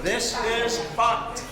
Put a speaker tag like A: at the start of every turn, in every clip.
A: This is FAKT.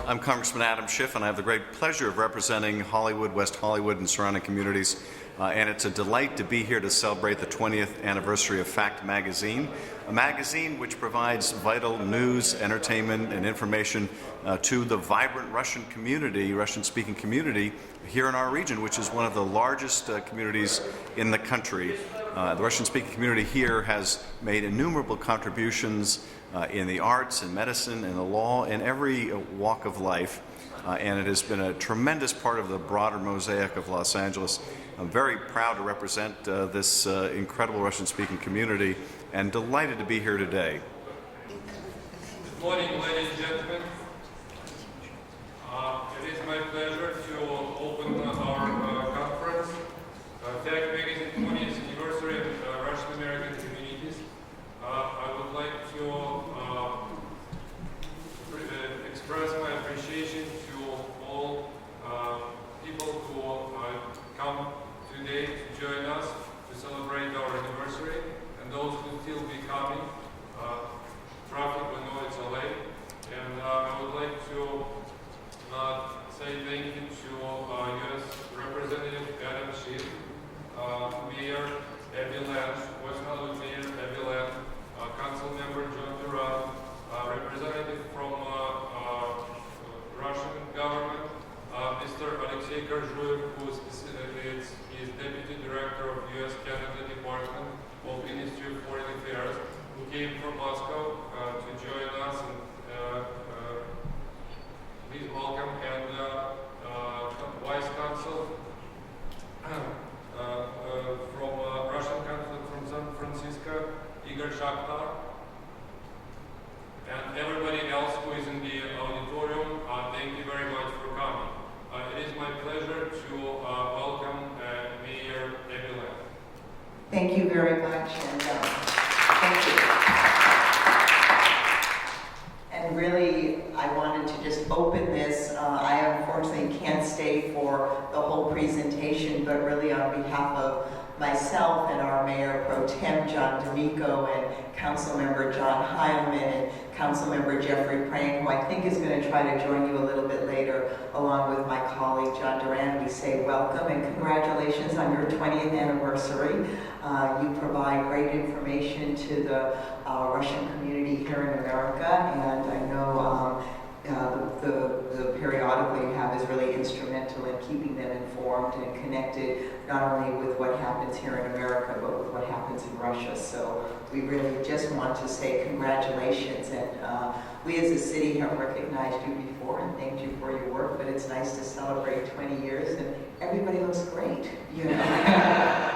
B: I'm Congressman Adam Schiff, and I have the great pleasure of representing Hollywood, West Hollywood, and surrounding communities. And it's a delight to be here to celebrate the 20th anniversary of FAKT magazine, a magazine which provides vital news, entertainment, and information to the vibrant Russian community, Russian-speaking community here in our region, which is one of the largest communities in the country. The Russian-speaking community here has made innumerable contributions in the arts and medicine and the law in every walk of life, and it has been a tremendous part of the broader mosaic of Los Angeles. I'm very proud to represent this incredible Russian-speaking community and delighted to be here today.
C: Good morning, ladies and gentlemen. It is my pleasure to open our conference, FAKT Magazine 20th Anniversary of Russian-American Communities. I would like to express my appreciation to all people who come today to join us to celebrate our anniversary, and those who still be coming. Traffic, we know it's LA, and I would like to say thank you to U.S. Representative Adam Schiff, Mayor Abby Land, West Hollywood Mayor Abby Land, Council Member John Duran, representative from Russian government, Mr. Alexei Korzhuev, who is Deputy Director of U.S.-Canada Department of Ministry of Foreign Affairs, who came from Moscow to join us. And please welcome, and Vice Consul from Russian Consulate from San Francisco, Igor Shakhtar, and everybody else who is in the auditorium. Thank you very much for coming. It is my pleasure to welcome Mayor Abby Land.
D: Thank you very much, and thank you. And really, I wanted to just open this. I unfortunately can't stay for the whole presentation, but really on behalf of myself and our Mayor Pro Tem, John D'Amico, and Councilmember John Heilman, and Councilmember Jeffrey Prang, who I think is going to try to join you a little bit later, along with my colleague John Duran, we say welcome and congratulations on your 20th anniversary. You provide great information to the Russian community here in America, and I know the periodical you have is really instrumental in keeping them informed and connected, not only with what happens here in America, but with what happens in Russia. So we really just want to say congratulations, and we as a city have recognized you before and thanked you for your work, but it's nice to celebrate 20 years, and everybody looks great, you know.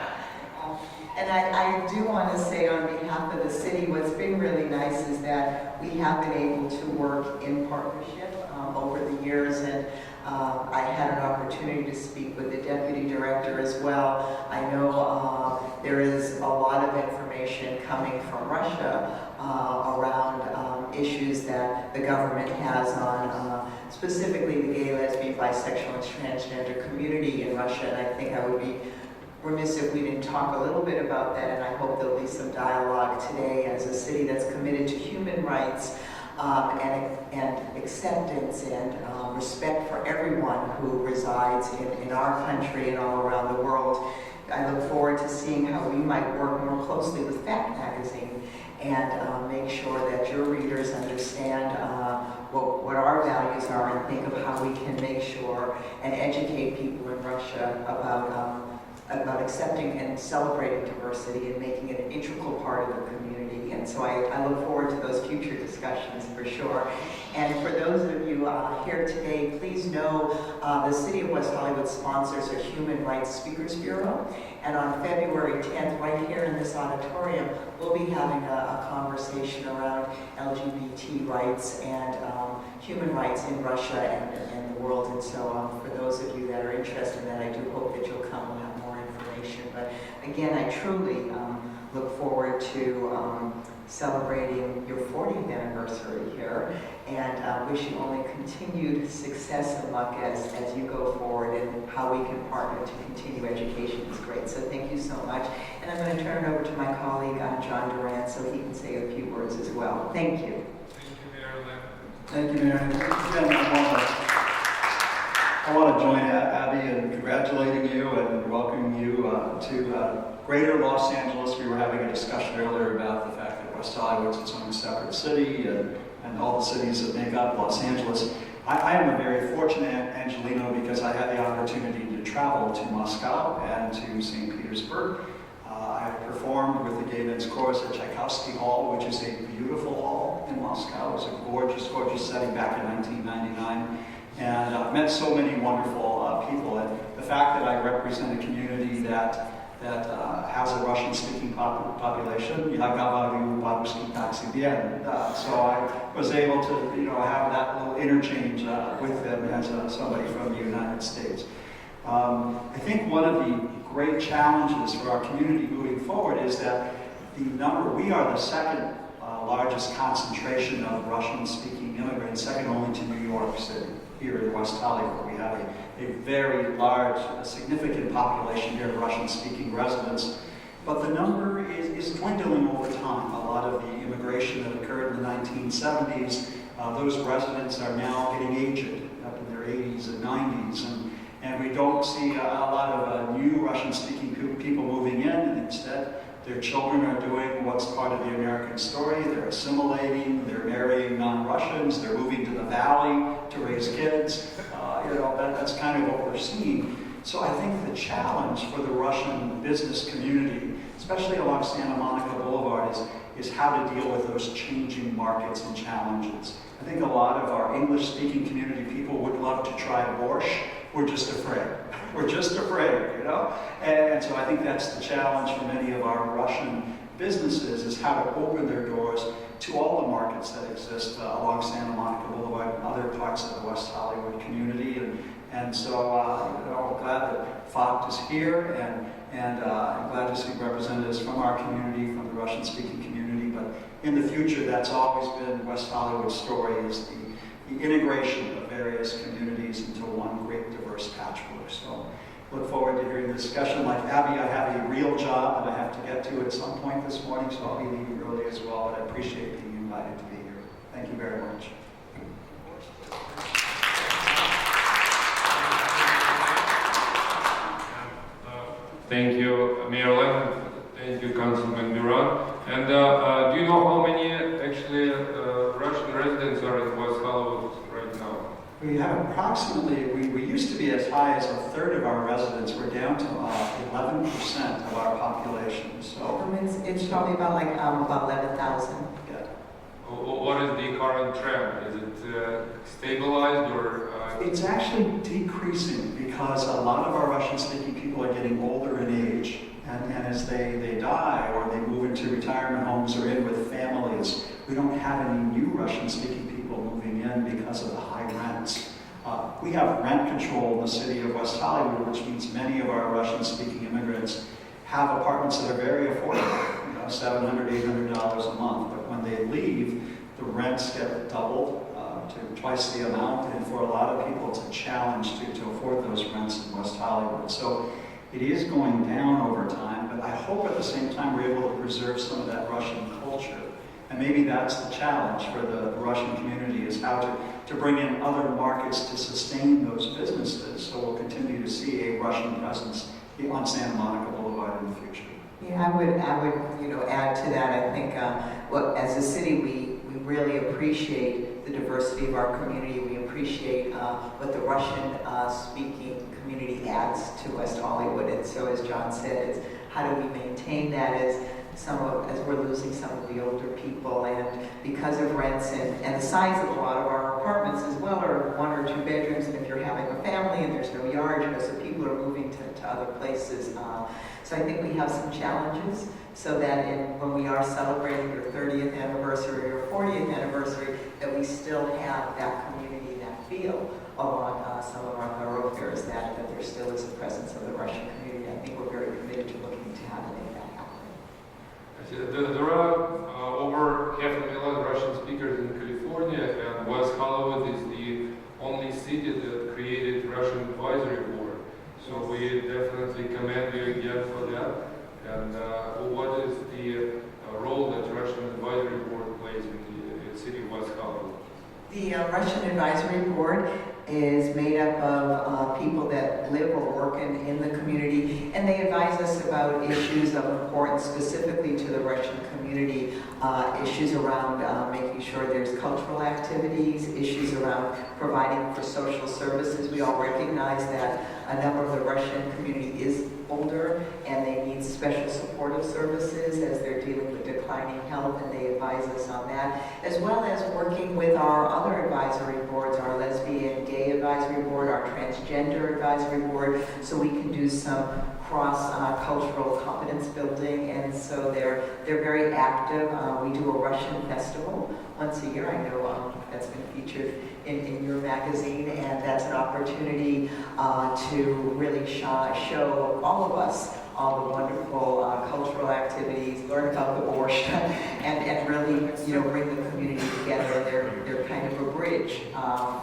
D: And I do want to say on behalf of the city, what's been really nice is that we have been able to work in partnership over the years, and I had an opportunity to speak with the deputy director as well. I know there is a lot of information coming from Russia around issues that the government has on specifically the gay, lesbian, bisexual, and transgender community in Russia, and I think I would be remiss if we didn't talk a little bit about that, and I hope there'll be some dialogue today as a city that's committed to human rights and acceptance and respect for everyone who resides in our country and all around the world. I look forward to seeing how we might work more closely with FAKT magazine and make sure that your readers understand what our values are and think of how we can make sure and educate people in Russia about about accepting and celebrating diversity and making it an integral part of the community. And so I look forward to those future discussions for sure. And for those of you here today, please know the City of West Hollywood sponsors a Human Rights Speakers Bureau. And on February 10th, right here in this auditorium, we'll be having a conversation around LGBT rights and human rights in Russia and the world. And so for those of you that are interested in that, I do hope that you'll come. We'll have more information. But again, I truly look forward to celebrating your 40th anniversary here, and wish you only continued success and luck as you go forward, and how we can partner to continue education is great. So thank you so much. And I'm going to turn it over to my colleague, John Durant, so he can say a few words as well. Thank you.
C: Thank you, Marilyn.
A: Thank you, Mary. Again, I want to join Abby in congratulating you and welcoming you to Greater Los Angeles. We were having a discussion earlier about the fact that West Hollywood's its own separate city, and all the cities that make up Los Angeles. I am a very fortunate Angelino because I had the opportunity to travel to Moscow and to St. Petersburg. I performed with the Gay Men's Chorus at Tchaikovsky Hall, which is a beautiful hall in Moscow. It was a gorgeous, gorgeous setting back in 1999. And I've met so many wonderful people. And the fact that I represent a community that has a Russian-speaking population, so I was able to, have that little interchange with them as somebody from the United States. I think one of the great challenges for our community moving forward is that we are the second largest concentration of Russian-speaking immigrants, second only to New York City. Here in West Hollywood, we have a very large, significant population here of Russian-speaking residents, but the number is dwindling over time. A lot of the immigration that occurred in the 1970s, those residents are now getting aged, up in their 80s and 90s, and we don't see a lot of new Russian-speaking people moving in, and instead their children are doing what's part of the American story. They're assimilating, they're marrying non-Russians, they're moving to the Valley to raise kids. That's kind of what we're seeing. So I think the challenge for the Russian business community, especially along Santa Monica Boulevard, is how to deal with those changing markets and challenges. I think a lot of our English-speaking community people would love to try borscht. We're just afraid. We're just afraid, And so I think that's the challenge for many of our Russian businesses, is how to open their doors to all the markets that exist along Santa Monica Boulevard and other parts of the West Hollywood community. And so I'm glad that FAKT is here, and I'm glad to see representatives from our community, from the Russian-speaking community. But in the future, that's always been West Hollywood's story, is the integration of various communities into one great diverse patchwork. So look forward to hearing the discussion. Like Abby, I have a real job that I have to get to at some point this morning, so I'll be leaving early as well, but I appreciate being invited to be here. Thank you very much.
C: Thank you, Marilyn. Thank you, Councilman Miron. And do you know how many actually Russian residents are in West Hollywood right now?
A: We have approximately, we used to be as high as a third of our residents. We're down to 11% of our population. So
D: It's probably about 11,000.
A: yeah.
C: What is the current trend? Is it stabilized or?
A: It's actually decreasing because a lot of our Russian-speaking people are getting older in age. And as they die or they move into retirement homes or in with families, we don't have any new Russian-speaking people moving in because of the high rents. We have rent control in the city of West Hollywood, which means many of our Russian-speaking immigrants have apartments that are very affordable, $700, $800 a month. But when they leave, the rents get doubled to twice the amount, and for a lot of people, it's a challenge to afford those rents in West Hollywood. So it is going down over time, but I hope at the same time we're able to preserve some of that Russian culture. And maybe that's the challenge for the Russian community, is how to bring in other markets to sustain those businesses. So we'll continue to see a Russian presence on Santa Monica Boulevard in the future.
D: Yeah, I would add to that. I think as a city, we really appreciate the diversity of our community. We appreciate what the Russian-speaking community adds to West Hollywood. And so as John said, it's how do we maintain that as we're losing some of the older people, and because of rents and the size of a lot of our apartments as well are 1 or 2 bedrooms, and if you're having a family and there's no yard, so people are moving to other places. So I think we have some challenges, so that when we are celebrating your 30th anniversary or 40th anniversary, that we still have that community, that feel along some of our thoroughfares, that there still is a presence of the Russian community. I think we're very committed to looking to how to make that happen.
C: There are over 500,000 Russian speakers in California, and West Hollywood is the only city that created Russian Advisory Board. So we definitely commend you again for that. And what is the role that Russian Advisory Board plays in the city of West Hollywood?
D: The Russian Advisory Board is made up of people that live or work in the community, and they advise us about issues of importance specifically to the Russian community, issues around making sure there's cultural activities, issues around providing for social services. We all recognize that a number of the Russian community is older and they need special supportive services as they're dealing with declining health, and they advise us on that, as well as working with our other advisory boards, our lesbian gay advisory board, our transgender advisory board, so we can do some cross-cultural competence building. And so they're very active. We do a Russian festival once a year. I know that's been featured in your magazine, and that's an opportunity to really show all of us all the wonderful cultural activities, learn about the borscht, and really, bring the community together. They're kind of a bridge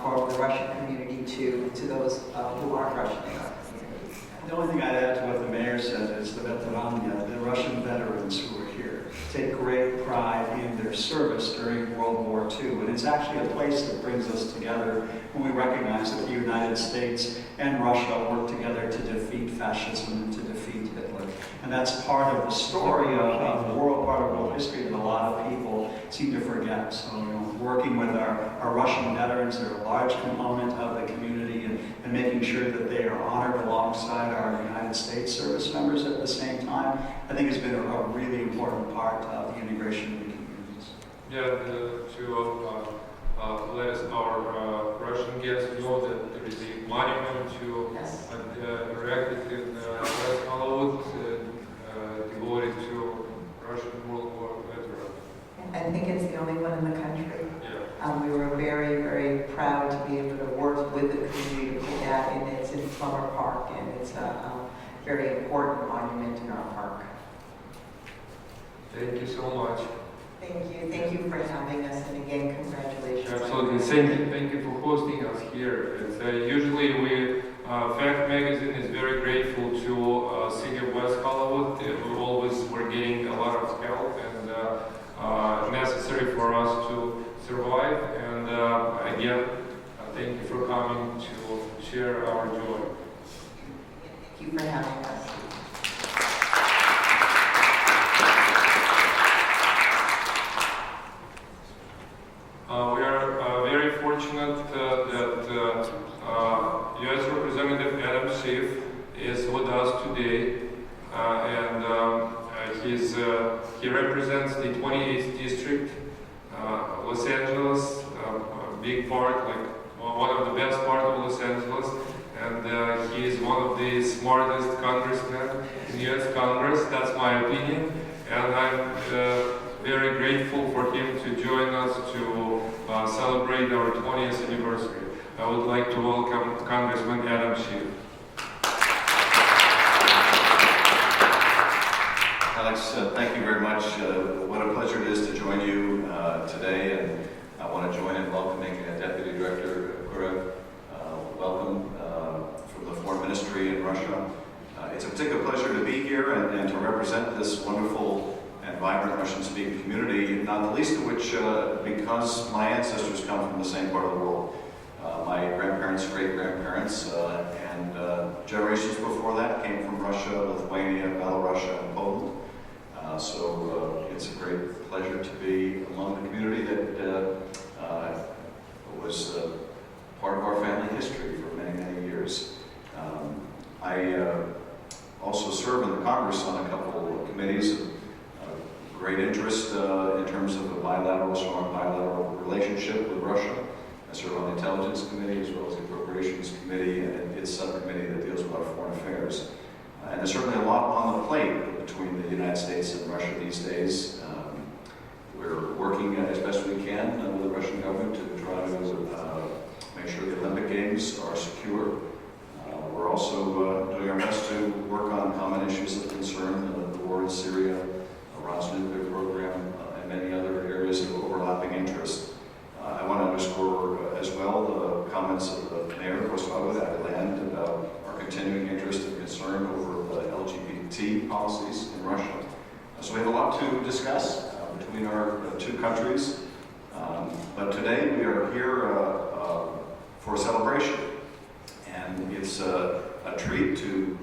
D: for the Russian community to those who aren't Russian in our community.
A: The only thing I'd add to what the mayor said is the Veteranaya, the Russian veterans who are here, take great pride in their service during World War II. And it's actually a place that brings us together when we recognize that the United States and Russia worked together to defeat fascism and to defeat Hitler. And that's part of the story of the world, part of world history that a lot of people seem to forget. So, working with our Russian veterans, they're a large component of the community, and making sure that they are honored alongside our United States service members at the same time, I think has been a really important part of the integration of the communities.
C: Yeah, to let our Russian guests know that there is a monument to erected in West Hollywood devoted to Russian World War veterans.
D: I think it's the only one in the country.
C: Yeah.
D: We were very, very proud to be able to work with the community to put that in. It's in Plummer Park, and it's a very important monument in our park.
C: Thank you so much.
D: Thank you for having us, and again, congratulations.
C: Absolutely, thank you for hosting us here. It's, usually ФАКТ magazine is very grateful to City of West Hollywood. We always were getting a lot of help and necessary for us to survive. And again, thank you for coming to share our joy.
D: Thank you for having us.
C: We are very fortunate that U.S. Representative Adam Schiff is with us today, and he represents the 28th District, Los-Anджелес, a big part, like one of the best parts of Los Angeles, and he is one of the smartest congressmen in U.S. Congress. That's my opinion, and I'm very grateful for him to join us to celebrate our 20th anniversary. I would like to welcome Congressman Adam Schiff.
B: Alex, thank you very much. What a pleasure it is to join you today, and I want to join in welcoming Deputy Director Kura. Welcome from the Foreign Ministry in Russia. It's a particular pleasure to be here and to represent this wonderful and vibrant Russian-speaking community, not the least of which because my ancestors come from the same part of the world. My grandparents, great-grandparents, and generations before that came from Russia, Lithuania, Belarus, and Poland. So it's a great pleasure to be among the community that was part of our family history for many, many years.
E: I also serve in the Congress on a couple of committees of great interest in terms of a strong bilateral relationship with Russia. I serve on the Intelligence Committee as well as the Appropriations Committee and its subcommittee that deals with our foreign affairs. And there's certainly a lot on the plate between the United States and Russia these days. We're working as best we can with the Russian government to try to make sure the Olympic Games are secure. We're also doing our best to work on common issues of concern, the war in Syria, Iran's nuclear program, and many other areas of overlapping interest. I want to underscore as well the comments of the Mayor of West Hollywood, about our continuing interest and concern over the LGBT policies in Russia. So we have a lot to discuss between our two countries. But today we are here for a celebration. And it's a treat to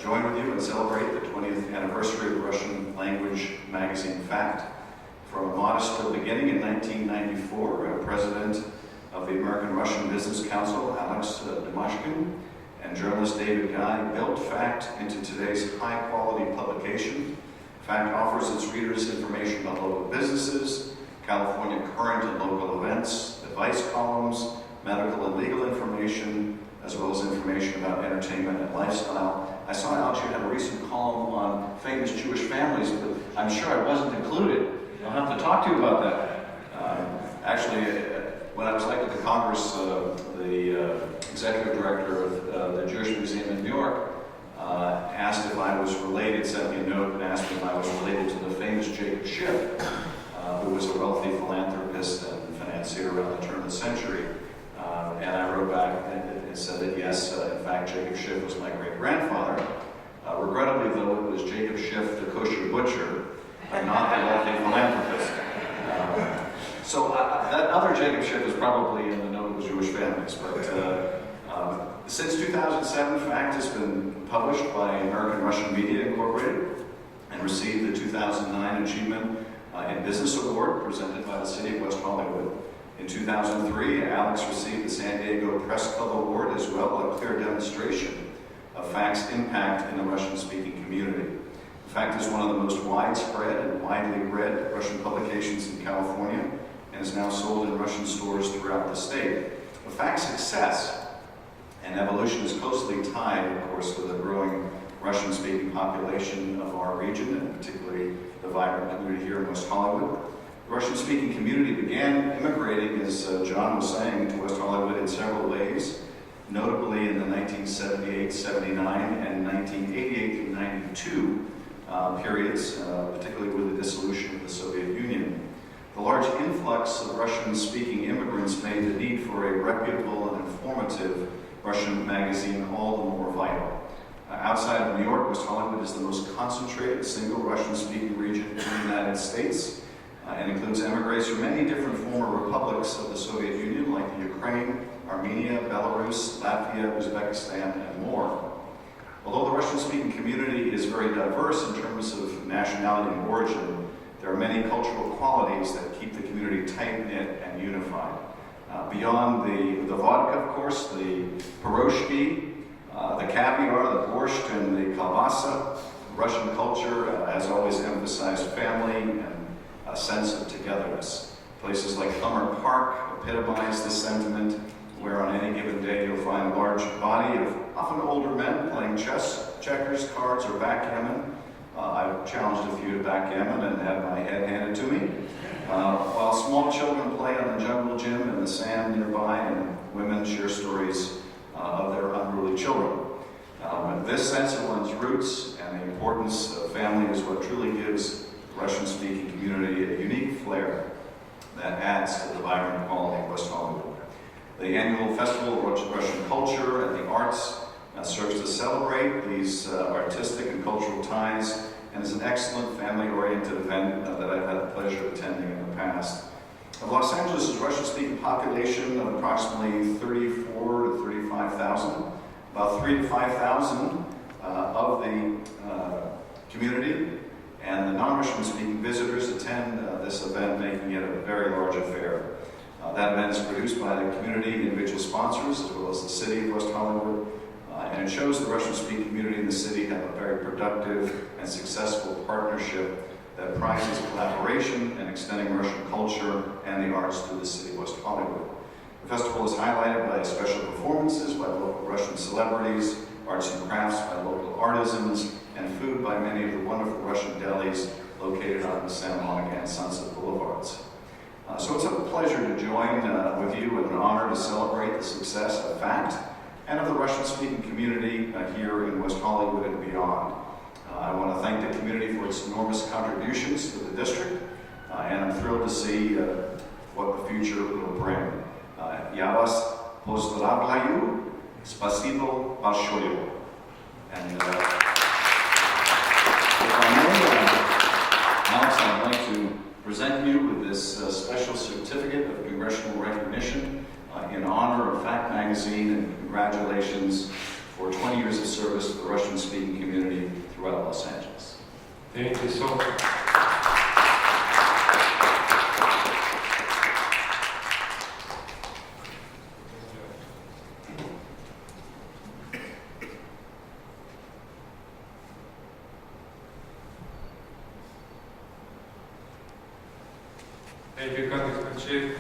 E: join with you and celebrate the 20th anniversary of the Russian language magazine ФАКТ. From a modest beginning in 1994, President of the American-Russian Business Council, Alex Demashkin, and journalist David Guy built ФАКТ into today's high-quality publication. ФАКТ offers its readers information about local businesses, California current and local events, advice columns, medical and legal information, as well as information about entertainment and lifestyle. I saw, Alex, you had a recent column on famous Jewish families, but I'm sure I wasn't included. I'll have to talk to you about that. Actually, when I was elected to Congress, the executive director of the Jewish Museum in New York asked if I was related, sent me a note and asked me if I was related to the famous Jacob Schiff, who was a wealthy philanthropist and financier around the turn of the century. And I wrote back and said that yes, in fact, Jacob Schiff was my great-grandfather. Regrettably, though, it was Jacob Schiff, the kosher butcher, but not the wealthy philanthropist. So that other Jacob Schiff is probably in the note of Jewish families. But since 2007, ФАКТ has been published by American Russian Media Incorporated and received the 2009 Achievement in Business Award presented by the City of West Hollywood. In 2003, Alex received the San Diego Press Club Award as well, a clear demonstration of ФАКT's impact in the Russian-speaking community. ФАКТ is one of the most widespread and widely read Russian publications in California and is now sold in Russian stores throughout the state. ФАКT's success and evolution is closely tied, of course, with the growing Russian-speaking population of our region, and particularly the vibrant community here in West Hollywood. The Russian-speaking community began immigrating, as John was saying, to West Hollywood in several ways, notably in the 1978, 79, and 1988 through 92 periods, particularly with the dissolution of the Soviet Union. The large influx of Russian-speaking immigrants made the need for a reputable and informative Russian magazine all the more vital. Outside of New York, West Hollywood is the most concentrated single Russian-speaking region in the United States, and includes emigres from many different former republics of the Soviet Union, like the Ukraine, Armenia, Belarus, Latvia, Uzbekistan, and more. Although the Russian-speaking community is very diverse in terms of nationality and origin, there are many cultural qualities that keep the community tight-knit and unified. Beyond the vodka, of course, the piroshki, the caviar, the borscht, and the kalbasa, Russian culture has always emphasized family and a sense of togetherness. Places like Hummer Park epitomize this sentiment, where on any given day you'll find a large body of often older men playing chess, checkers, cards, or backgammon. I've challenged a few to backgammon and had my head handed to me. While small children play on the jungle gym in the sand nearby, and women share stories of their unruly children. This sense of one's roots and the importance of family is what truly gives the Russian-speaking community a unique flair that adds to the vibrant quality of West Hollywood. The annual Festival of Russian Culture and the Arts serves to celebrate these artistic and cultural ties, and is an excellent family-oriented event that I've had the pleasure of attending in the past. Of Los Angeles' Russian-speaking population of approximately 34 to 35,000, about 3 to 5,000 of the community and the non-Russian-speaking visitors attend this event, making it a very large affair. That event is produced by the community individual sponsors, as well as the City of West Hollywood, And it shows the Russian-speaking community in the city have a very productive and successful partnership that prizes collaboration and extending Russian culture and the arts through the city of West Hollywood. The festival is highlighted by special performances by local Russian celebrities, arts and crafts by local artisans, and food by many of the wonderful Russian delis located on the Santa Monica and Sunset Boulevards. So it's a pleasure to join with you and an honor to celebrate the success of FACT and of the Russian-speaking community here in West Hollywood and beyond. I want to thank the community for its enormous contributions to the district, and I'm thrilled to see what the future will bring. Я вас поздравляю, спасибо большое. And if I may, Alex, I'd like to present you with this special certificate of congressional recognition in honor of FACT magazine, and congratulations for 20 years of service to the Russian-speaking community throughout Los Angeles.
C: Thank you so much. Thank you, Congressman Chief.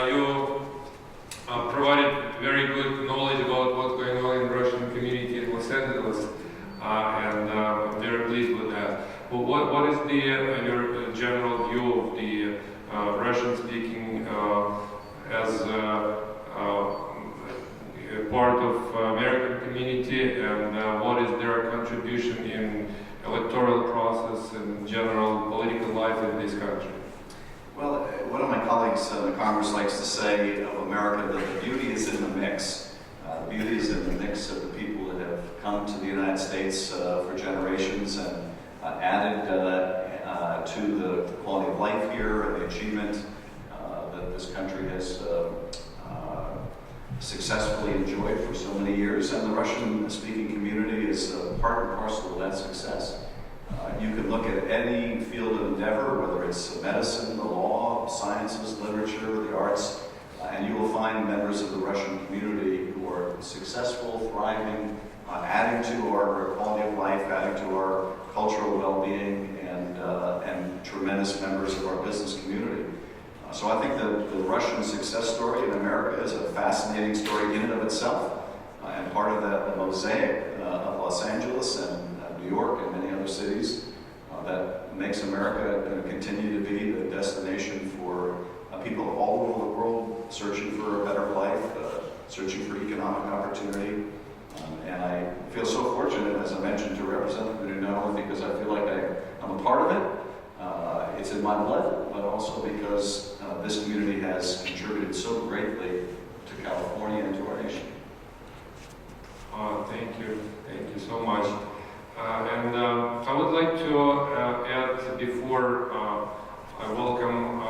C: You provided very good knowledge about what's going on in the Russian community in Los Angeles, and I'm very pleased with that. But what is your general view of the Russian-speaking as part of American community, and what is their contribution in electoral process and general political life in this country?
E: Well, one of my colleagues in the Congress likes to say of America that the beauty is in the mix. The beauty is in the mix of the people that have come to the United States for generations and added to the quality of life here and the achievement that this country has successfully enjoyed for so many years. And the Russian-speaking community is part and parcel of that success. You can look at any field of endeavor, whether it's medicine, the law, sciences, literature, the arts, and you will find members of the Russian community who are successful, thriving, adding to our quality of life, adding to our cultural well-being, and tremendous members of our business community. So I think that the Russian success story in America is a fascinating story in and of itself, and part of that mosaic of Los Angeles and New York and many other cities that makes America continue to be the destination for people all over the world searching for a better life, searching for economic opportunity. And I feel so fortunate, as I mentioned, to represent the community, not only because I feel like I'm a part of it, it's in my blood, but also because this community has contributed so greatly to California and to our nation.
C: Thank you so much. And I would like to add, before I welcome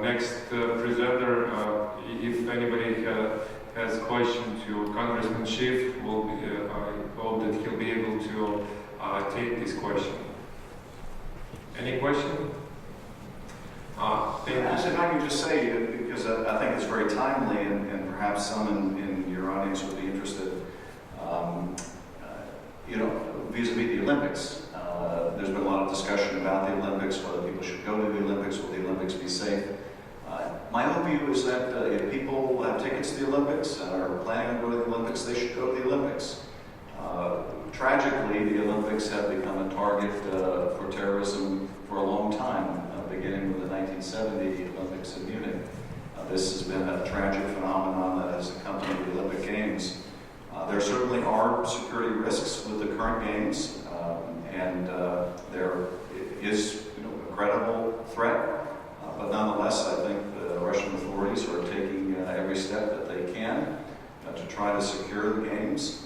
C: next presenter, if anybody has a question to Congressman Schiff, I hope that he'll be able to take this question. Any question?
E: Yes, if I can just say, because I think it's very timely, and perhaps some in your audience would be interested, vis-a-vis the Olympics. There's been a lot of discussion about the Olympics, whether people should go to the Olympics, will the Olympics be safe? My own view is that if people have tickets to the Olympics and are planning on going to the Olympics, they should go to the Olympics. Tragically, the Olympics have become a target for terrorism for a long time, beginning with the 1970 Olympics in Munich. This has been a tragic phenomenon that has accompanied the Olympic Games. There certainly are security risks with the current games, and there is a credible threat, but nonetheless, I think the Russian authorities are taking every step that they can to try to secure the games.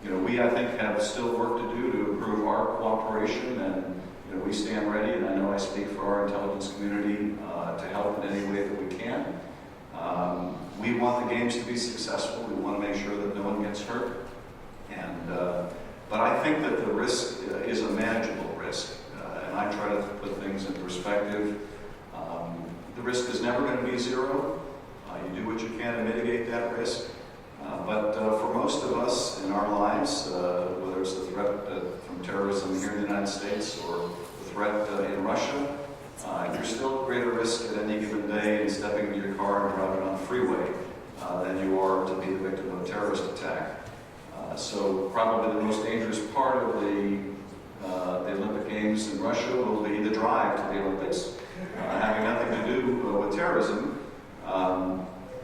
E: We, I think, have still work to do to improve our cooperation, and we stand ready, and I know I speak for our intelligence community, to help in any way that we can. We want the games to be successful. We want to make sure that no one gets hurt. But I think that the risk is a manageable risk, and I try to put things in perspective. The risk is never going to be zero. You do what you can to mitigate that risk. But for most of us in our lives, whether it's the threat from terrorism here in the United States or the threat in Russia, you're still at greater risk at any given day in stepping into your car and driving on the freeway than you are to be the victim of a terrorist attack. So probably the most dangerous part of the Olympic Games in Russia will be the drive to the Olympics, having nothing to do with terrorism.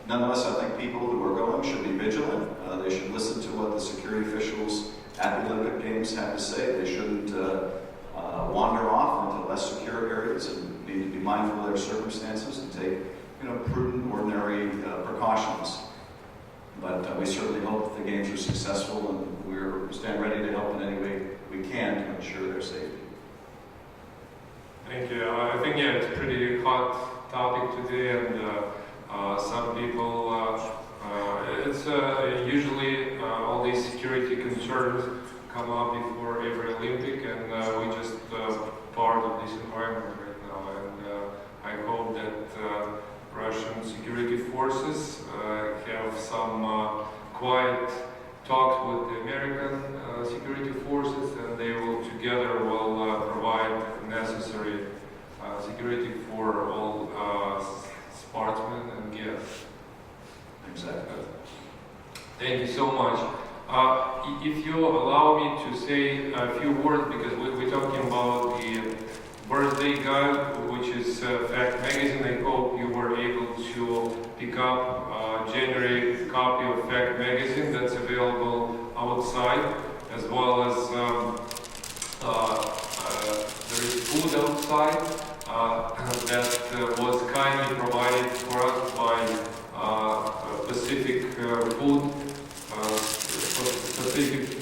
E: Nonetheless, I think people who are going should be vigilant. They should listen to what the security officials at the Olympic Games have to say. They shouldn't wander off into less secure areas and need to be mindful of their circumstances and take prudent, ordinary precautions. But we certainly hope that the Games are successful, and we stand ready to help in any way we can to ensure their safety.
C: Thank you. I think it's a pretty hot topic today, and some people, it's usually all these security concerns come up before every Olympic, and we just part of this environment right now. And I hope that Russian security forces have some quiet talks with the American security forces, and they will together provide necessary security for all sportsmen and guests.
E: Exactly.
C: Thank you so much. If you allow me to say a few words, because we're talking about the birthday guide, which is FACT magazine. I hope you were able to pick up January copy of FACT magazine that's available outside, as well as there is food outside that was kindly provided for us by Pacific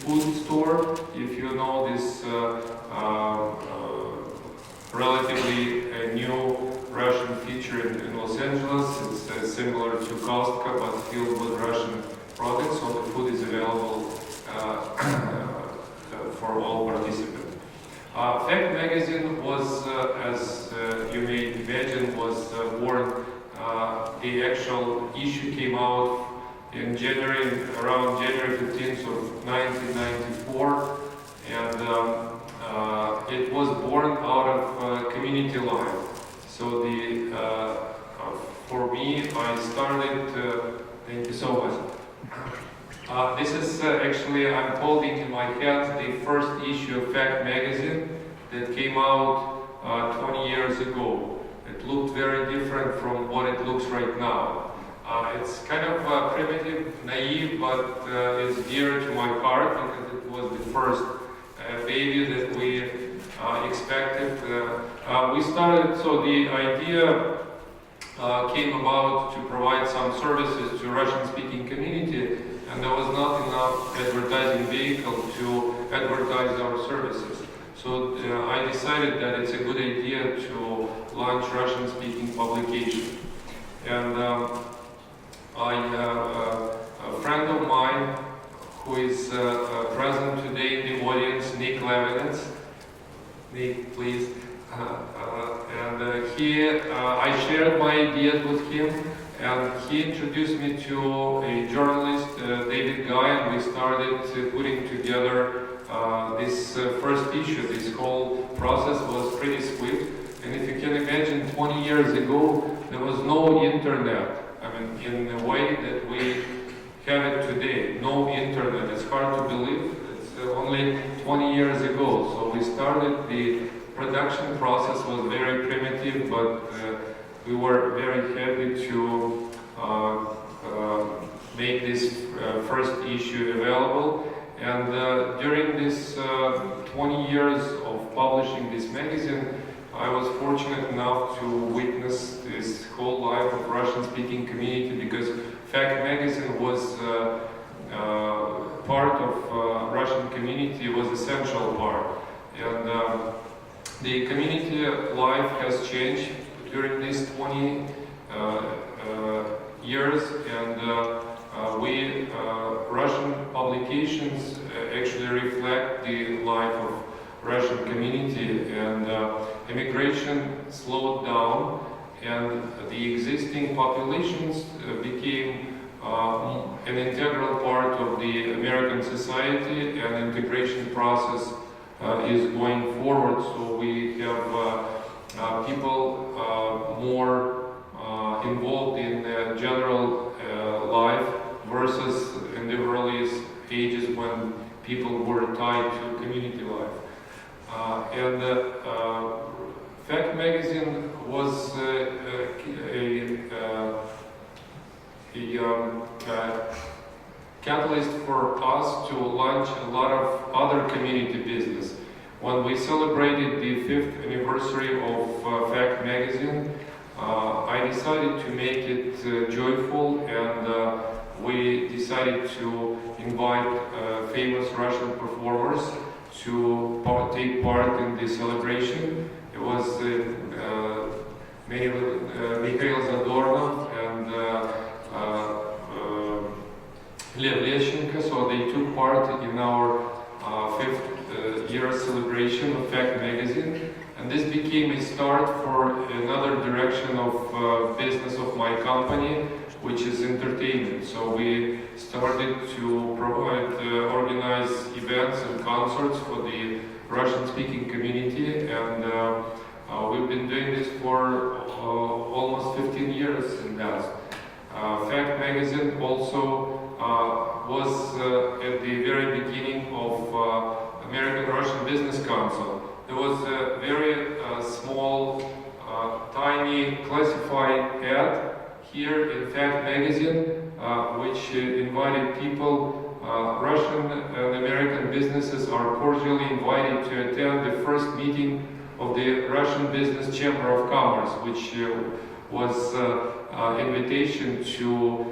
C: Food Store. If you know this relatively new Russian feature in Los-Angeles, it's similar to Costco but filled with Russian products, so the food is available for all participants. FACT magazine was, as you may imagine, was born. The actual issue came out in January, around January 15th of 1994, and it was born out of community life. So for me, I started. Thank you so much. This is actually, I'm holding in my hand the first issue of FACT magazine that came out 20 years ago. It looked very different from what it looks right now. It's kind of primitive, naive, but it's dear to my heart because it was the first baby that we expected. We started, so the idea came about to provide some services to Russian-speaking community, and there was not enough advertising vehicle to advertise our services. So I decided that it's a good idea to launch Russian-speaking publication. And a friend of mine who is present today in the audience, Nick Levinitz. Nick, please. I shared my ideas with him, and he introduced me to a journalist, David Guy, and we started putting together this first issue. This whole process was pretty swift, and if you can imagine, 20 years ago, there was no internet. I mean, in the way that we have it today, no internet. It's hard to believe. It's only 20 years ago. So we started, the production process was very primitive, but we were very happy to make this first issue available. And during this 20 years of publishing this magazine, I was fortunate enough to witness this whole life of Russian-speaking community, because FACT magazine was part of Russian community, was essential part. And the community life has changed during these 20 years, and Russian publications actually reflect the life of Russian community, and immigration slowed down, and the existing populations became an integral part of the American society, and integration process is going forward. So we have people more involved in general life versus in the earliest ages when people were tied to community life. FACT magazine was a catalyst for us to launch a lot of other community business. When we celebrated the 5th anniversary of FACT magazine, I decided to make it joyful, and we decided to invite famous Russian performers to take part in the celebration. It was Mikhail Zadornov and Lev Leshchenko, so they took part in our 5th year celebration of FACT magazine, and this became a start for another direction of business of my company, which is entertainment. So we started to provide, organize events and concerts for the Russian-speaking community, and we've been doing this for almost 15 years in that. FACT magazine also was at the very beginning of American-Russian Business Council. There was a very small, tiny classified ad here in FACT magazine, which invited people. Russian and American businesses are cordially invited to attend the first meeting of the Russian Business Chamber of Commerce, which was an invitation to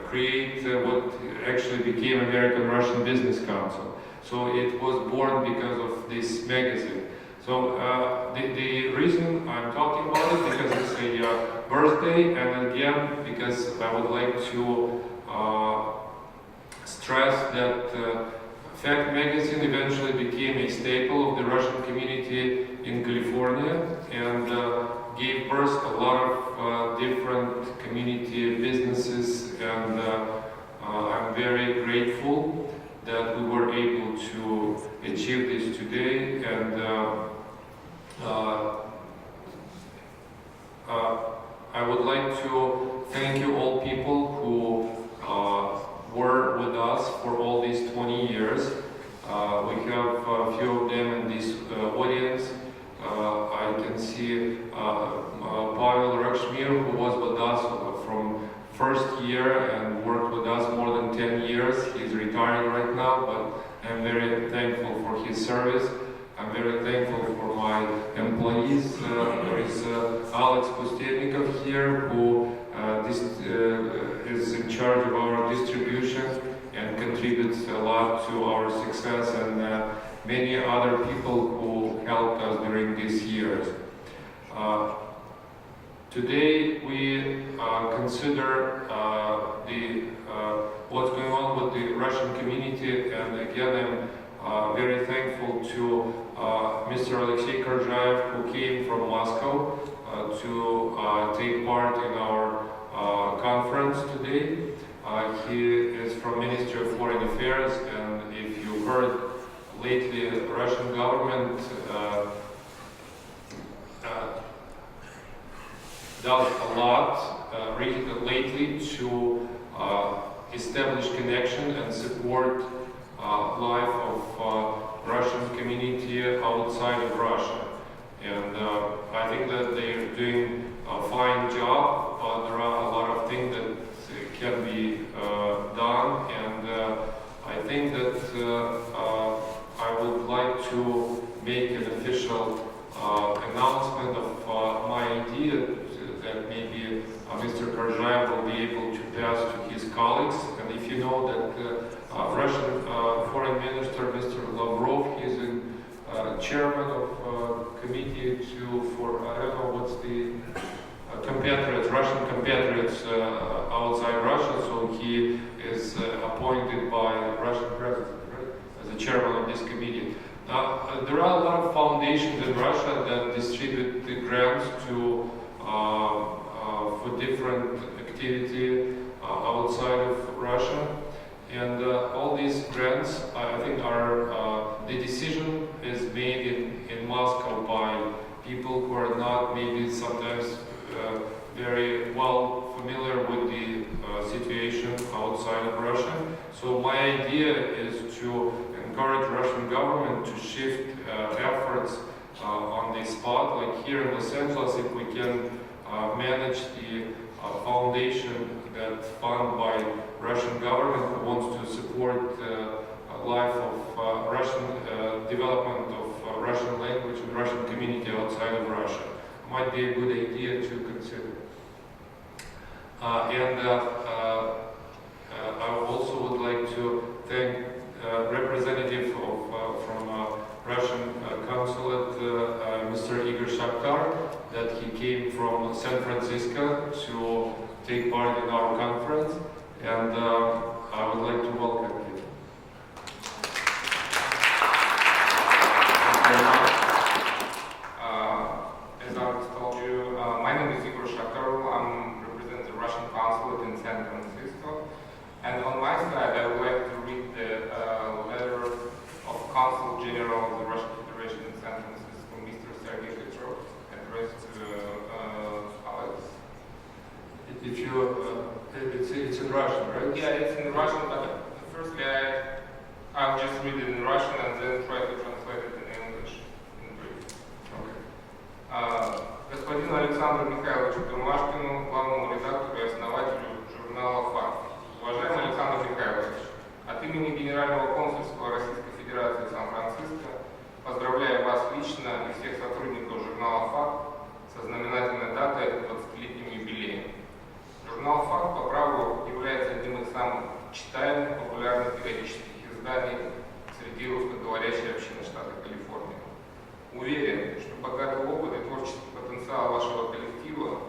C: create what actually became American-Russian Business Council. So it was born because of this magazine. So the reason I'm talking about it because it's a birthday, and again because I would like to stress that FACT magazine eventually became a staple of the Russian community in California, and gave birth to a lot of different community businesses, and I'm very grateful that we were able to achieve this today. And I would like to thank you all people who were with us for all these 20 years. We have a few of them in this audience. I can see Pavel Rakshmir, who was with us from first year and worked with us more than 10 years. He's retiring right now, but I'm very thankful for his service. I'm very thankful for my employees. There is Alex Pustetnikov here, who is in charge of our distribution and contributes a lot to our success, and many other people who helped us during these years. Today we consider what's going on with the Russian community, and again I'm very thankful to Mr. Alexei Korjaev, who came from Moscow to take part in our conference today. He is from Ministry of Foreign Affairs, and if you heard lately, the Russian government does a lot lately to establish connection and support life of Russian community outside of Russia. And I think that they're doing a fine job. There are a lot of things that can be done, and I think that I would like to make an official announcement of my idea that maybe Mr. Korjaev will be able to pass to his colleagues. And if you know that Russian Foreign Minister Mr. Lavrov is in chairman of committee for I don't know what's the compatriots, Russian compatriots outside Russia, so he is appointed by the Russian president, right, as the chairman of this committee. There are a lot of foundations in Russia that distribute the grants to for different activity. outside of Russia. And all these grants, I think, are the decision is made in Moscow by people who are not maybe sometimes very well familiar with the situation outside of Russia. So my idea is to encourage Russian government to shift efforts on the spot, like here in Los Angeles, if we can manage the foundation that's funded by Russian government who wants to support life of Russian development of Russian language and Russian community outside of Russia. Might be a good idea to consider. I also would like to thank representative from Russian consulate, Mr. Igor Shakhtar, that he came from San Francisco to take part in our conference, and I would like to welcome him.
F: As Alex told you, my name is Igor Shakhtar. I'm representing the Russian consulate in San Francisco, and on my side, I would like to read the letter of Consul General of the Russian Federation in San Francisco, Mr. Sergei Petrov, addressed to Alex.
C: If you, it's in Russian, right?
F: Yeah, it's in Russian, but firstly, I'll just read it in Russian and then try to translate it in English in brief.
C: Okay.
F: Господину Александру Михайловичу Томашкину, главному редактору и основателю журнала «ФАКТ». Уважаемый Александр Михайлович, от имени Генерального консульства Российской Федерации Сан-Франциско поздравляю вас лично и всех сотрудников журнала «ФАКТ» со знаменательной датой 20-летним юбилеем. Журнал «ФАКТ» по праву является одним из самых читаемых, популярных периодических изданий среди русскоговорящей общины штата Калифорния. Уверен, что богатый опыт и творческий потенциал вашего коллектива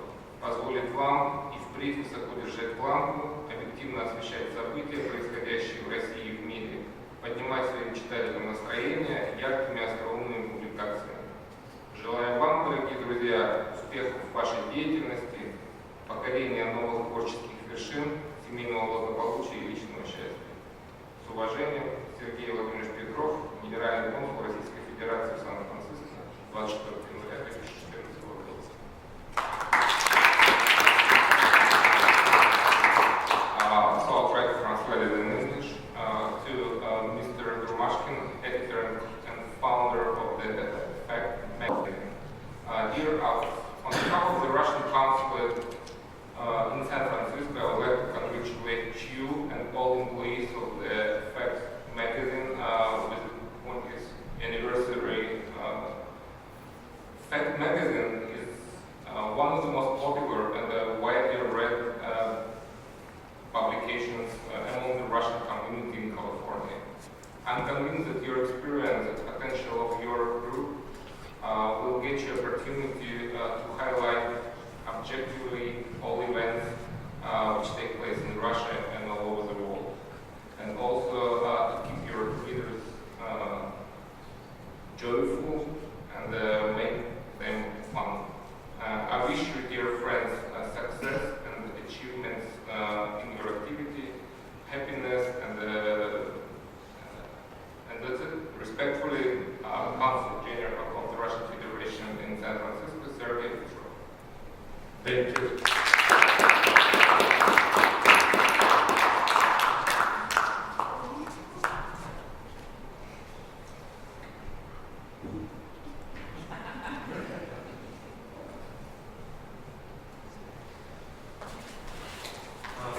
F: позволит вам и впредь высоко держать планку, объективно освещать события, происходящие в России и в мире, поднимать своим читателям настроение яркими остроумными публикациями. Желаю вам, дорогие друзья, успехов в вашей деятельности, покорения новых творческих вершин, семейного благополучия и личного счастья. С уважением, Сергей Владимирович Петров, Генеральный консул Российской Федерации в Сан-Франциско, 24 января 2014 года. So I'll try to translate it in English. To Mr. Gromashkin, editor and founder of the ФАКТ magazine. Dear Alex, on behalf of the Russian consulate in San Francisco, I would like to congratulate you and all employees of the ФАКТ magazine with the 20th anniversary. ФАКТ magazine is one of the most popular and widely read publications among the Russian community in California. I'm convinced that your experience and potential of your group will get you opportunity to highlight objectively all events which take place in Russia and all over the world, and also to keep your readers joyful and make them fun. I wish you, dear friends, success and achievements in your activity, happiness, and that's it. Respectfully, Consul General of the Russian Federation in San Francisco, Sergei Petrov.
C: Thank you.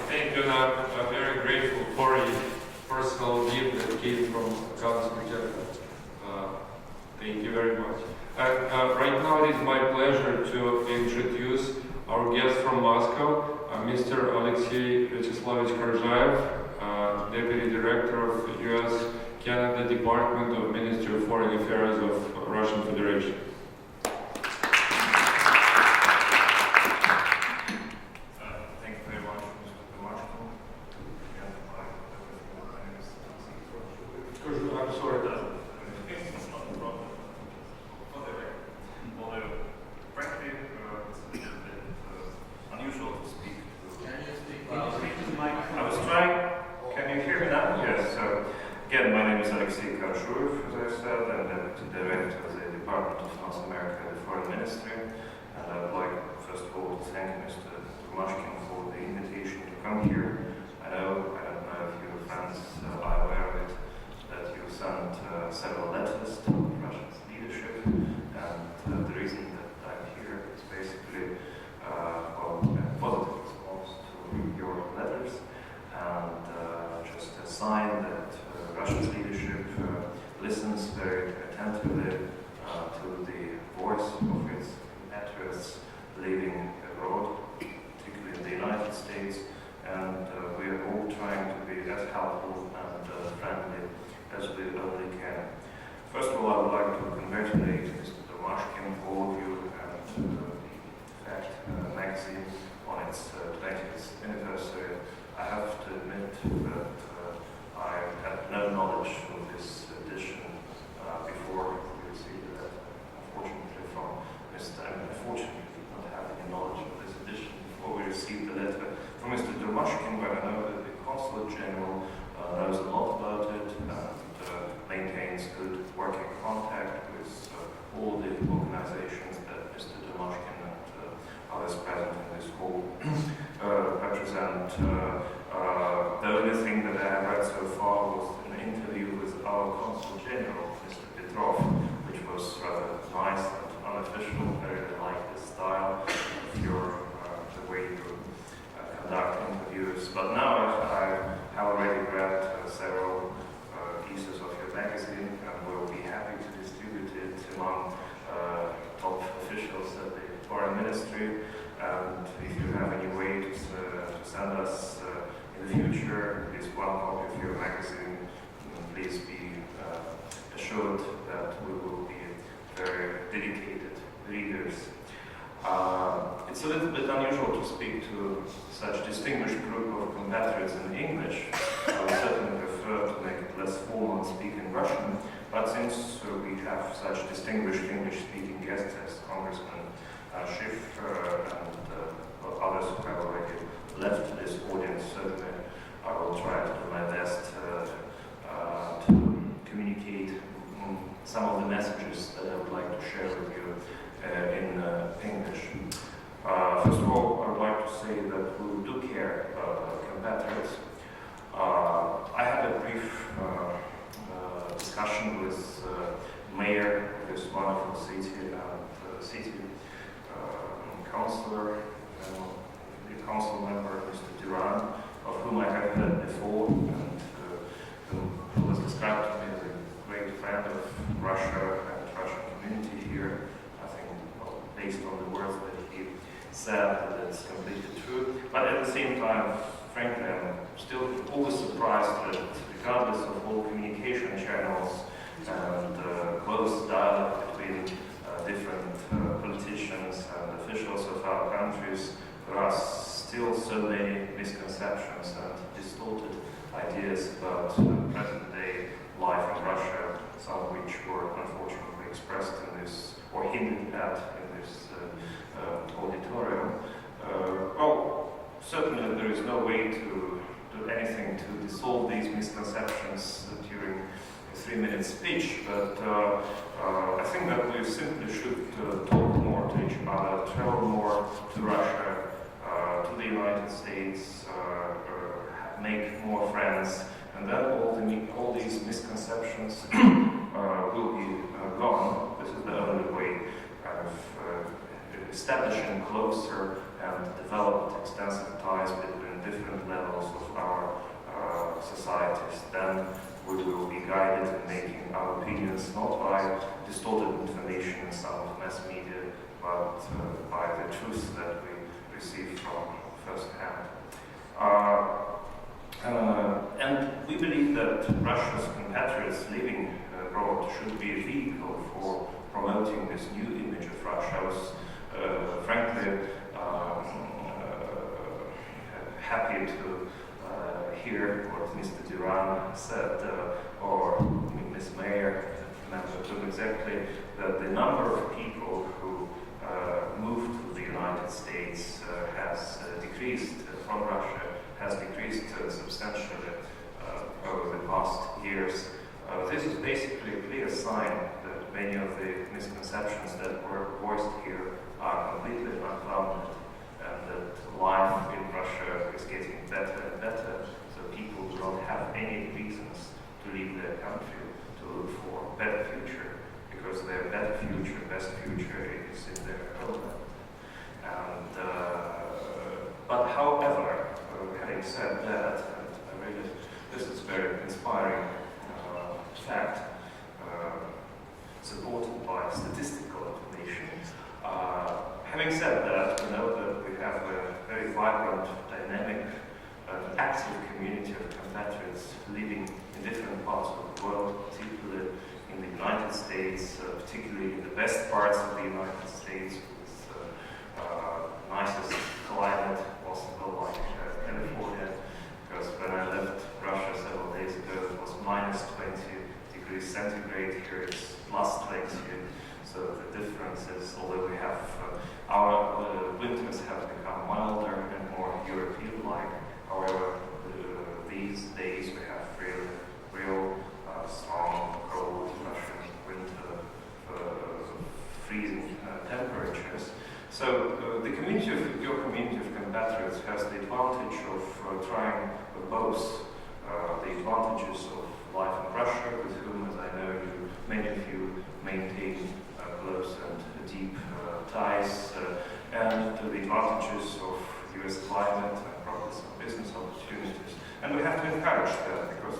C: Thank you, and I'm very grateful for a personal gift that came from Consul General. Thank you very much. And right now it is my pleasure to introduce our guest from Moscow, Mr. Alexey Vyacheslavyich Korzhaev, Deputy Director of the U.S.-Canada Department of Ministry of Foreign Affairs of Russian Federation.
G: Thank you very much, Mr. Tomashko.
C: I'm sorry.
G: It's not a problem. Although, frankly, it's a little bit unusual to speak to.
H: Can you speak loud?
G: is Alexei Karshuev, as I said. I'm Deputy Director of the Department of North America at the Foreign Ministry. And I would like, first of all, to thank Mr. Tomashkin for the invitation to come here. I don't know if your friends are aware of it, that you sent several letters to Russia's leadership. And the reason that I'm here is basically a positive response to your letters. And just a sign that Russia's leadership listens very attentively to the voice of its compatriots living abroad, particularly in the United States, and we are all trying to be as helpful and friendly as we only can. First of all, I would like to congratulate Mr. Tomashkin, all of you, and the FACT magazine on its 20th anniversary. I have to admit that I had no knowledge of this edition before we received it, unfortunately, from Mr. Unfortunately, not having any knowledge of this edition before we received the letter from Mr. Tomashkin, but I know that the Consulate General knows a lot about it and maintains good working contact with all the organizations that Mr. Tomashkin and others present in this hall represent. The only thing that I have read so far was an interview with our Consul General, Mr. Petrov, which was rather nice and unofficial. I really like this style of the way you conduct interviews. But now I have already read several pieces of your magazine and will be happy to distribute it among top officials at the Foreign Ministry. And if you have any way to send us in the future at least one copy of your magazine, please be assured that we will be very dedicated readers. It's a little bit unusual to speak to such a distinguished group of compatriots in English. I would certainly prefer to make it less formal and speak in Russian, but since we have such distinguished English-speaking guests as Congressman Schiff and others who have already left this audience, certainly I will try to do my best to communicate some of the messages that I would like to share with you in English. First of all, I would like to say that we do care about our compatriots. I had a brief discussion with the mayor of this wonderful city and city councillor, the council member, Mr. Duran, of whom I have heard before, and who was described to me as a great friend of Russia and the Russian community here. I think, well, based on the words that he said, that it's completely true. But at the same time, frankly, I'm still always surprised that regardless of all communication channels and close dialogue between different politicians and officials of our countries, there are still so many misconceptions and distorted ideas about present-day life in Russia, some of which were unfortunately expressed in this, or hinted at in this auditorium. Well, certainly there is no way to do anything to dissolve these misconceptions during a 3-minute speech, but I think that we simply should talk more to each other, travel more to Russia, to the United States, make more friends, and then all these misconceptions will be gone. This is the only way of establishing closer and developed extensive ties between different levels of our societies. Then we will be guided in making our opinions not by distorted information in some of mass media, but by the truth that we receive from first hand. And we believe that Russia's compatriots living abroad should be a vehicle for promoting this new image of Russia. I was frankly happy to hear what Mr. Duran said, or Ms. Mayor, I remember too exactly, that the number of people who moved to the United States has decreased from Russia, has decreased substantially over the past years. many of the misconceptions that were voiced here are completely unfounded, and that life in Russia is getting better and better, so people don't have any reasons to leave their country to look for a better future, because their better future, best future is in their homeland. And, but however, having said that, and I really, this is very inspiring fact, supported by statistical information. Having said that, we know that we have a very vibrant, dynamic, active community of compatriots living in different parts of the world, particularly in the United States, particularly in the best parts of the United States, with nicest climate possible, like California. Because when I left Russia several days ago, it was -20 degrees centigrade. Here it's +20. So the difference is, although we have our winters have become milder and more European-like, however, these days we have real strong, cold Russian winter, freezing temperatures. So the community of your community of compatriots has the advantage of trying both the advantages of life in Russia, with whom, as I know, many of you maintain close and deep ties, and the advantages of US climate and probably some business opportunities. And we have to encourage that, because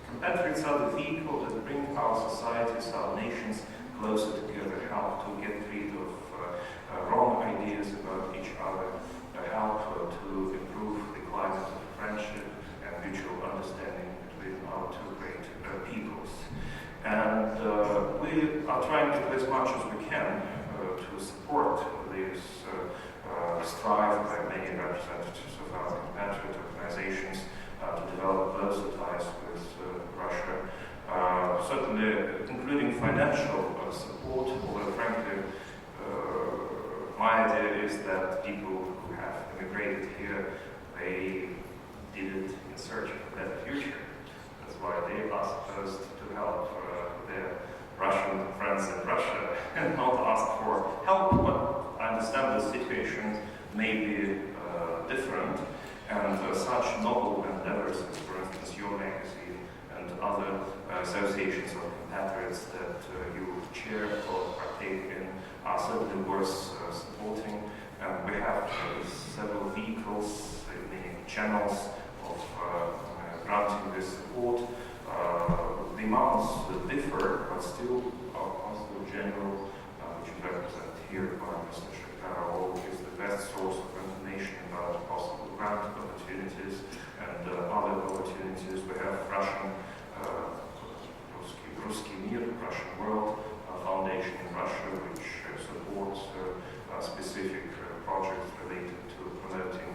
G: compatriots are the vehicle that bring our societies, our nations closer together, help to get rid of wrong ideas about each other, help to improve the climate of friendship and mutual understanding between our two great peoples. And we are trying to do as much as we can to support this strive by many representatives of our compatriot organizations to develop closer ties with Russia. Certainly including financial support, although frankly my idea is that people who have immigrated here, they did it in search of a better future. That's why they are supposed to help their Russian friends in Russia and not ask for help. But I understand the situation may be different, and such noble endeavors as, for instance, your magazine and other associations of compatriots that you chair or partake in are certainly worth supporting. We have several vehicles, many channels of granting this support. The amounts differ, but still also general, which is represented here by Mr. Shekharov, is the best source of information about possible grant opportunities and other opportunities. We have Russian Ruski Mir, Russian World Foundation in Russia, which supports specific projects related to promoting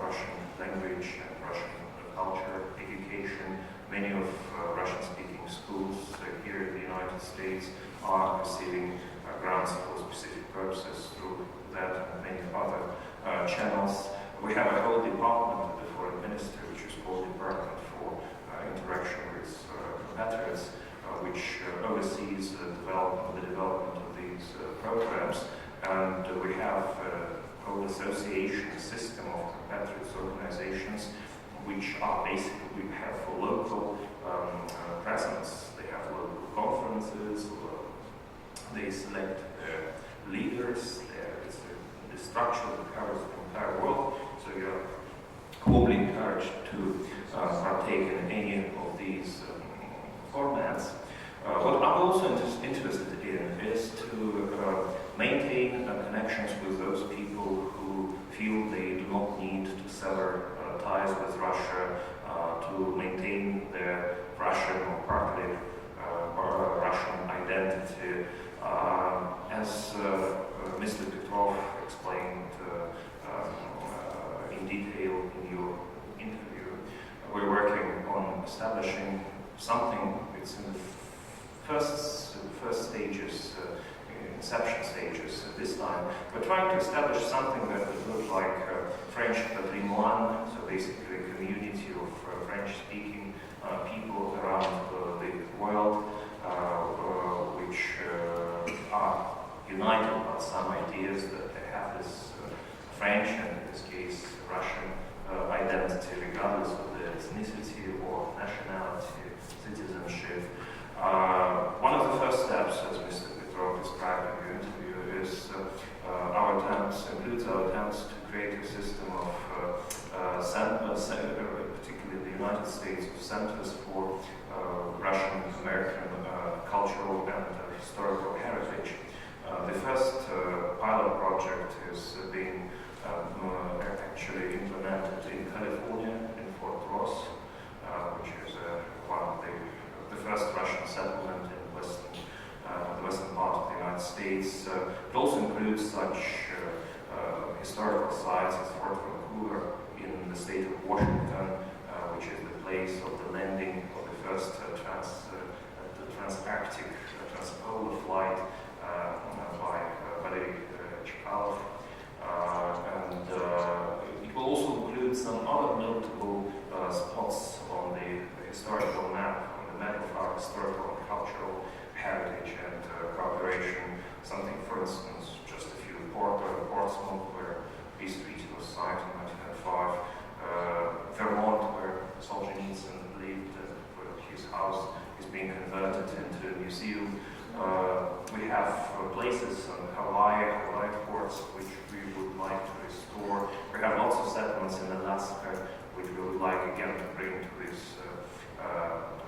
G: Russian language and Russian culture, education. Many of Russian-speaking schools here in the United States are receiving grants for specific purposes through that and many other channels. We have a whole department of the Foreign Ministry, which is called Department for Interaction with Compatriots, which oversees the development of these programs. And we have a whole association system of compatriots organizations, which are basically, we have for local presence. They have local conferences, they select their leaders, it's the structure that covers the entire world, so you're warmly encouraged to partake in any of these formats. What I'm also interested in is to maintain connections with those people who feel they do not need to sever ties with Russia to maintain their Russian or partly Russian identity. As Mr. Petrov explained in detail in your interview, we're working on establishing something. It's in the first stages, inception stages at this time. We're trying to establish something that would look like French patrimoine, so basically a community of French-speaking people around the world, which historical heritage. The first pilot project is being actually implemented in California, in Fort Ross, which is one of the first Russian settlement in the western part of the United States. It also includes such historical sites as Fort Vancouver in the state of Washington, which is the place of the landing of the first transarctic transpolar flight by Valery Chkalov. And it will also include some other notable spots on the historical map, on the map of our historical and cultural heritage and cooperation. Something, for instance, just a few Portsmouth, where peace treaty was signed in 1905, Vermont, where Solzhenitsyn lived, where his house is being converted into a museum. We have places on Hawaii ports, which we would like to restore. We have lots of settlements in Alaska, which we would like again to bring to this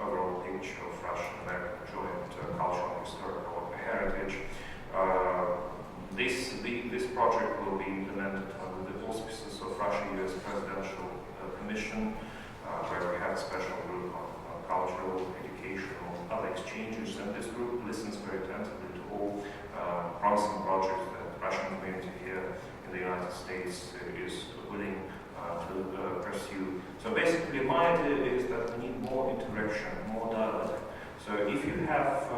G: overall picture of Russian-American joint cultural and historical heritage. This project will be implemented under the auspices of Russia-US Presidential Commission, where we have a special group on cultural, educational, other exchanges, and this group listens very attentively to all promising projects that the Russian community here in the United States is willing to pursue. So basically my idea is that we need more interaction, more dialogue. So if you have,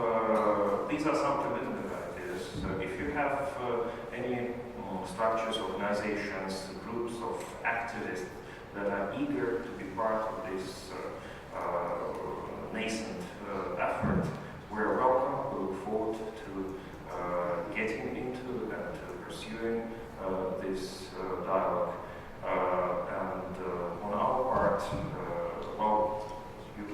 G: these are some preliminary ideas, so if you have any structures, organizations, groups of activists that are eager to be part of this nascent effort, we're welcome. We look forward to getting into and pursuing this dialogue. And on our part, well, you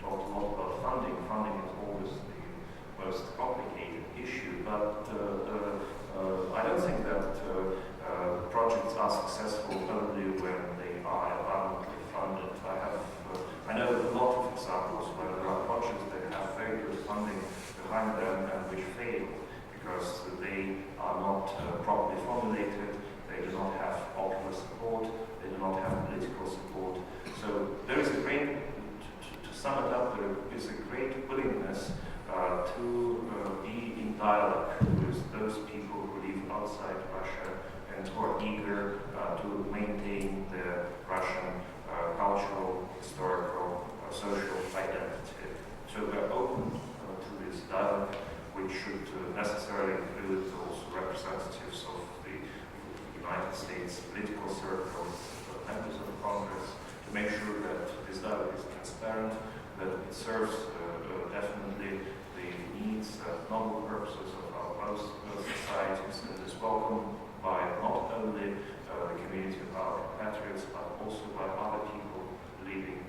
G: talked a lot about funding. Funding is always the most complicated issue, but I don't think that projects are successful only when they are abundantly funded. I know a lot of examples where there are projects that have very good funding behind them and which fail because they are not properly formulated, they do not have popular support, they do not have political support. So there is a great, to sum it up, there is a great willingness to be in dialogue with those people who live outside Russia and who are eager to maintain their Russian cultural, historical, social identity. So we're open to this dialogue, which should necessarily include also representatives of the United States political circles, members of Congress, to make sure that this dialogue is transparent, that it serves definitely the needs, noble purposes of our both societies, and is welcomed by not only the community of our compatriots, but also by other people living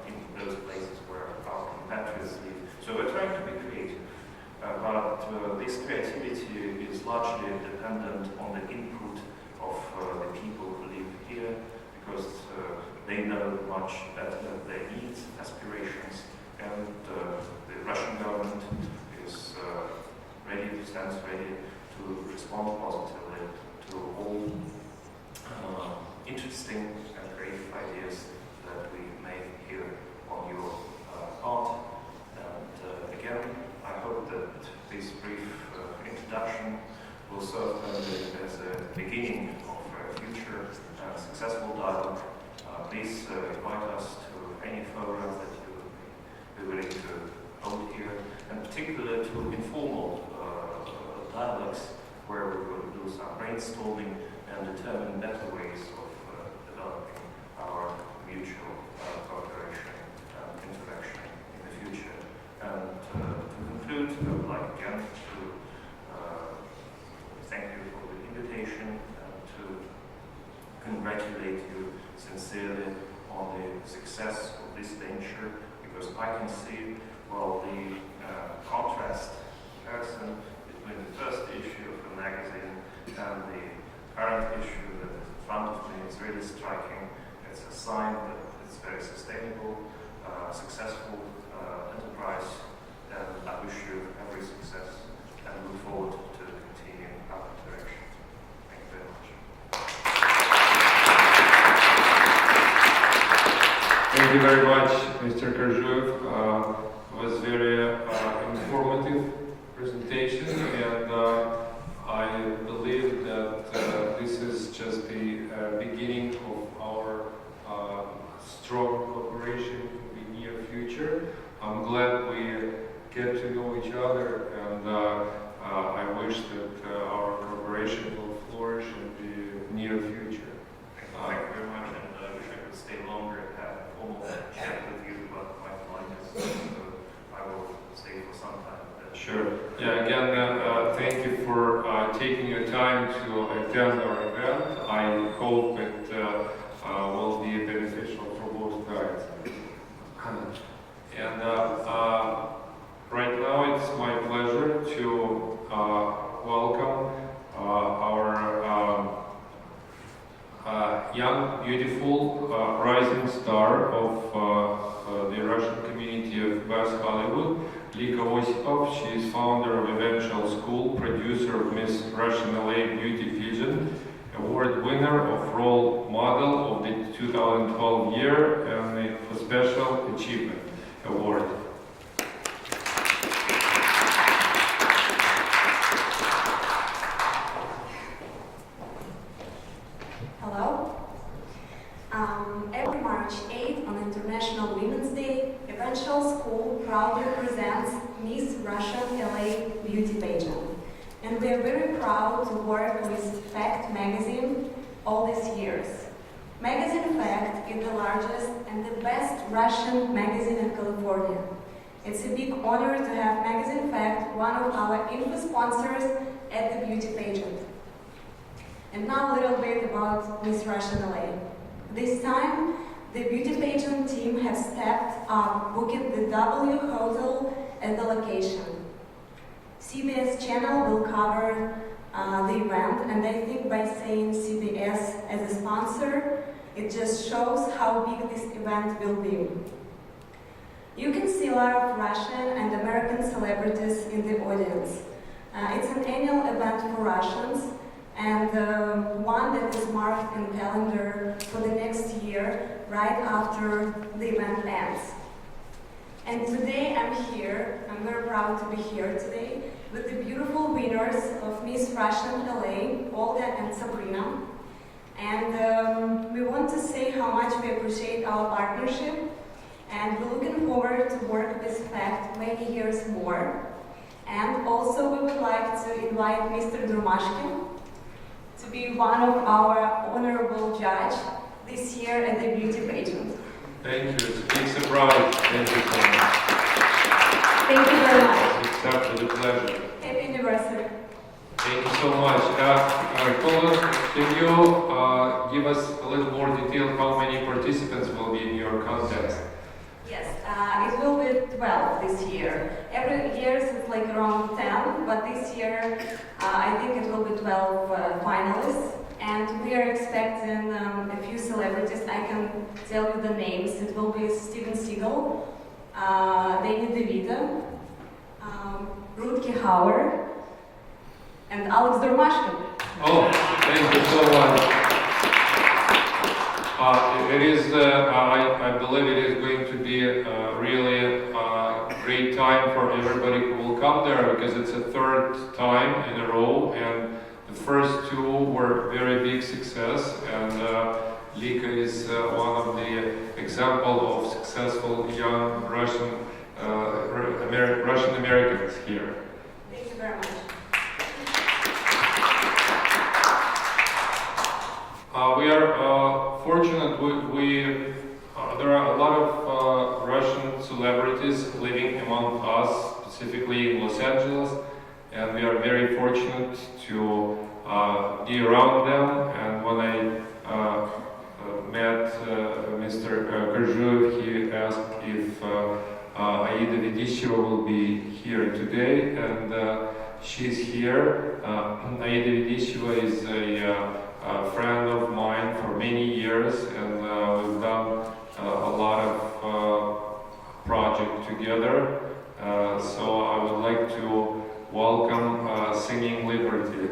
G: in those places where our compatriots live. So we're trying to be creative, but this creativity is largely dependent on the input of the people who live here, because they know much better their needs, aspirations, and the Russian government is stands ready to respond positively to all interesting and creative ideas that we may hear on your part. And again, I hope that this brief introduction will serve as a beginning of a future successful dialogue. Please invite us to any forums that you will be willing to hold here, and particularly to informal dialogues where we will do some brainstorming and determine better ways of developing our mutual cooperation and interaction in the future. And to conclude, I would like again to thank you for the invitation and to congratulate you sincerely on the success of this venture, because I can see, well, the comparison between the first issue of the magazine and the current issue that is in front of me is really striking. It's a sign that it's very sustainable, successful enterprise, and I wish you
C: Mr. Korzhuev was very informative presentation, and I believe that this is just the beginning of our strong cooperation in the near future. I'm glad we get to know each other, and I wish that our cooperation will flourish in the near future.
G: Thank you very much, and I wish I could stay longer and have a formal chat with you, but my flight is, so I will stay for some time.
C: Sure. Yeah, again, thank you for taking your time to attend our event. I hope it will be beneficial for both sides. And right now it's my pleasure to welcome our young, beautiful, rising star of the Russian community of West Hollywood, Lika Osipov. She is founder of Eventual School, producer of Miss Russian LA Beauty Pageant, award winner of Role Model of the 2012 year, and a Special Achievement Award.
H: Hello. Every March 8th on International Women's Day, Eventual School proudly presents Miss Russian LA Beauty Pageant. And we are very proud to work with ФАКТ magazine all these years. Magazine ФАКТ is the largest and the best Russian magazine in California. It's a big honor to have Magazine ФАКТ, one of our info sponsors at the beauty pageant. And now a little bit about Miss Russian LA. This time, the beauty pageant team has stepped up, booking the W Hotel at the location. CBS channel will cover the event, and I think by saying CBS as a sponsor, it just shows how big this event will be. You can see a lot of Russian and American celebrities in the audience. It's an annual event for Russians, and one that is marked in calendar for the next year, right after the event ends. And today I'm here, I'm very proud to be here today, with the beautiful winners of Miss Russian LA, Olga and Sabrina. And we want to say how much we appreciate our partnership, and we're looking forward to work with ФАКТ many years more. And also we would like to invite Mr. Drumashkin to be one of our honorable judge this year at the beauty pageant.
C: Thank you. It's a big surprise. Thank you so much.
H: Thank you very much.
C: It's absolute pleasure.
H: Happy anniversary.
C: Thank you so much. Kolos, can you give us a little more detail how many participants will be in your contest?
H: Yes, it will be 12 this year. Every year it's like around 10, but this year I think it will be 12 finalists. And we are expecting a few celebrities. I can tell you the names. It will be Steven Seagal, Danny DeVito, Rutger Hauer, and Alex Drumashkin.
C: Oh, thank you so much. It is, I believe it is going to be really a great time for everybody who will come there, because it's a third time in a row, and the first two were very big success, and Lika is one of the example of successful young Russian Americans here.
H: Thank you very much.
C: We are fortunate. There are a lot of Russian celebrities living among us, specifically in Los Angeles, and we are very fortunate to be around them. And when I met Mr. Korzhuev, he asked if Aida Vedisheva will be here today, and she's here. Aida Vedisheva is a friend of mine for many years, and we've done a lot of projects together. So I would like to welcome Singing Liberty.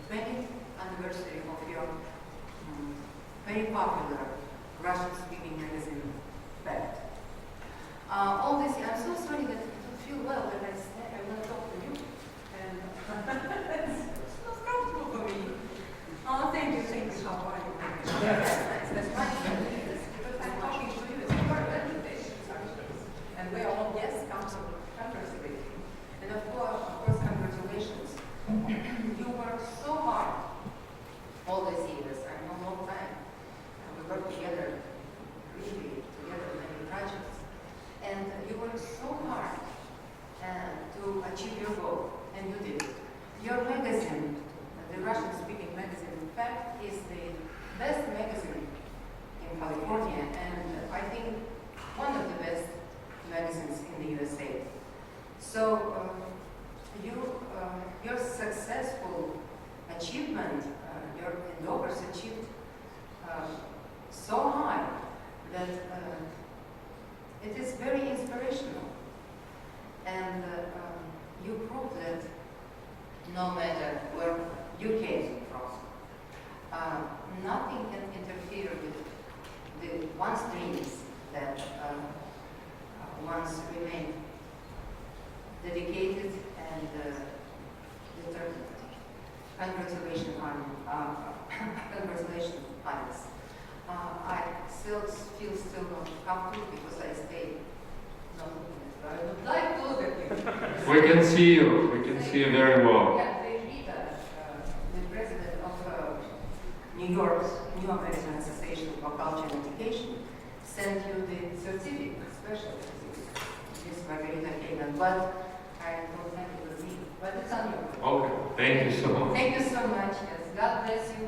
I: 20th anniversary of your very popular Russian-speaking magazine, ФАКТ. All this, I'm so sorry that I don't feel well when I will talk to you, and it's not comfortable for me. Oh, thank you, how are you? Yes, that's my because I'm talking to you, it's your presentation, and we are all guests, congratulating. And of course, congratulations. You worked so hard all these years, I know, long time. We worked together, really together, many projects. And you worked so hard to achieve your goal, and you did it. Your magazine, the Russian-speaking magazine, ФАКТ, is the best magazine in California, and I think one of the best magazines in the USA. So your successful achievement, your endeavors achieved so high that it is very inspirational. And you prove that no matter where you came from, nothing can interfere with the one's dreams that once remain dedicated and determined. Congratulations on this. I still feel not comfortable because I stay not looking at you. I would like to look at you.
C: We can see you. We can see you very well.
I: Yeah, the president of New York's New American Association for Culture and Education, sent you the certificate, special certificate. This Margarita Kagan, but I don't have it with me. But it's on you.
C: Okay. Thank you so much.
I: Thank you so much. Yes. God bless you,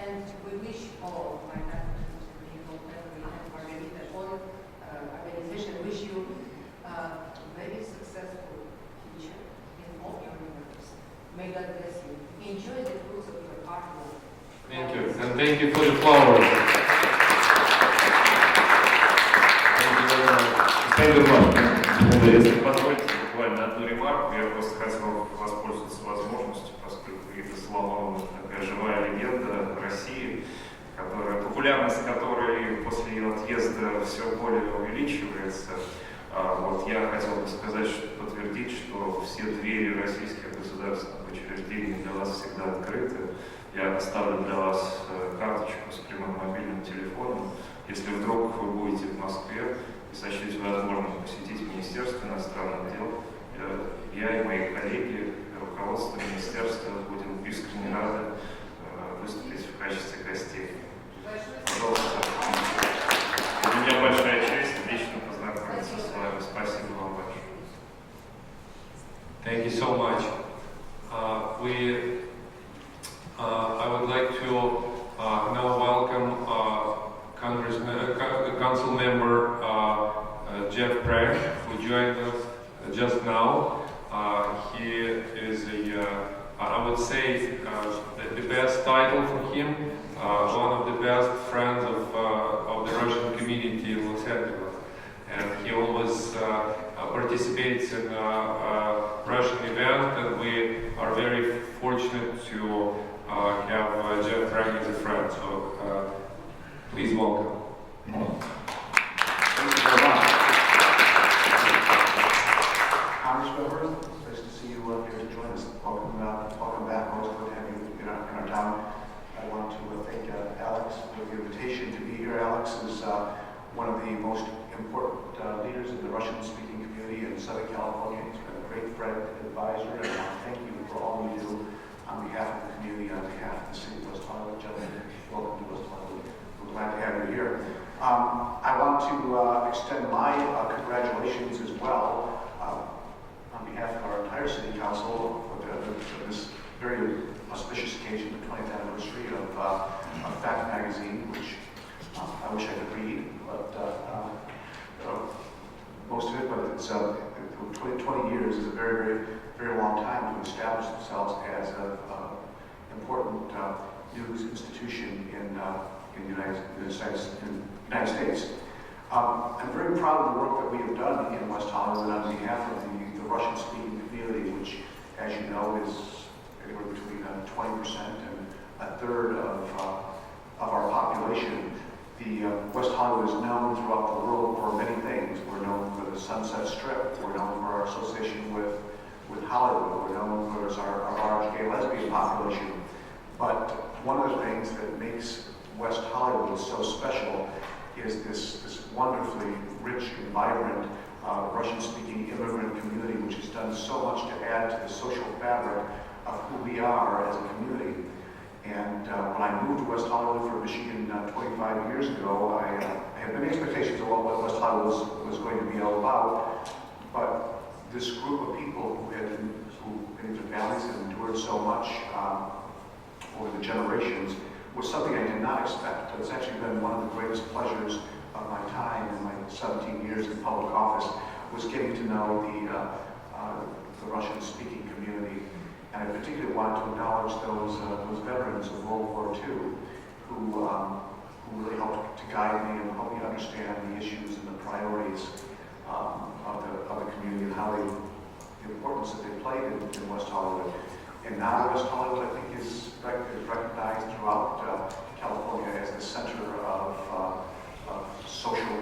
I: and we wish all my people, and Margarita, all organization, wish you a very successful future in all your endeavors. May God bless you. Enjoy the fruits of your hard work.
C: Thank you, and thank you for the flowers.
G: Thank you very much. Если позволите, буквально одну ремарку, я просто хотел воспользоваться возможностью, поскольку Ида Соломонова такая живая легенда России, популярность которой после ее отъезда все более увеличивается. Вот я хотел бы сказать, подтвердить, что все двери российских государственных учреждений для вас всегда открыты. Я оставлю для вас карточку с прямым мобильным телефоном. Если вдруг вы будете в Москве и сочтете возможным посетить Министерство иностранных дел, я и мои коллеги, руководство Министерства, будем искренне рады выступить в качестве гостей. Пожалуйста. Для меня большая честь лично познакомиться с вами. Спасибо вам большое.
C: Thank you so much. I would like to now welcome Council Member Jeff Prague, who joined us just now. He is I would say, the best title for him, one of the best friends of the Russian community in Los Angeles. And he always participates in Russian events, and we are very fortunate to have Jeff Prague as a friend. So please welcome.
J: Thank you very much. Congressman, nice to see you here to join us. Welcome back. Always good to have you in our town. I want to thank Alex for the invitation to be here. Alex is one of the most important leaders in the Russian-speaking community in Southern California. He's been a great friend and advisor, and I want to thank you for all you do on behalf of the community, on behalf of the city of West Hollywood. Gentlemen, welcome to West Hollywood. We're glad to have you here. I want to extend my congratulations as well on behalf of our entire City Council for this very auspicious occasion, the 20th anniversary of ФАКТ magazine, which I wish I could read, but most of it, but it's 20 years is a very, very, very long time to establish themselves as an important news institution in the United States. I'm very proud of the work that we have done in West Hollywood on behalf of the Russian-speaking community, which, as you know, is anywhere between 20% a third of our population. The West Hollywood is known throughout the world for many things. We're known for the Sunset Strip. We're known for our association with Hollywood. We're known for our large gay lesbian population. But one of the things that makes West Hollywood so special is this wonderfully rich and vibrant Russian-speaking immigrant community, which has done so much to add to the social fabric of who we are as a community. And when I moved to West Hollywood from Michigan 25 years ago, I had many expectations of what West Hollywood was going to be all about. But this group of people who and their families had endured so much over the generations was something I did not expect. It's actually been one of the greatest pleasures of my time in my 17 years in public office, was getting to know the Russian-speaking community. And I particularly wanted to acknowledge those veterans of World War II who really helped to guide me and help me understand the issues and the priorities of the community and how the importance that they played in West Hollywood. And now West Hollywood, I think, is recognized throughout California as the center of social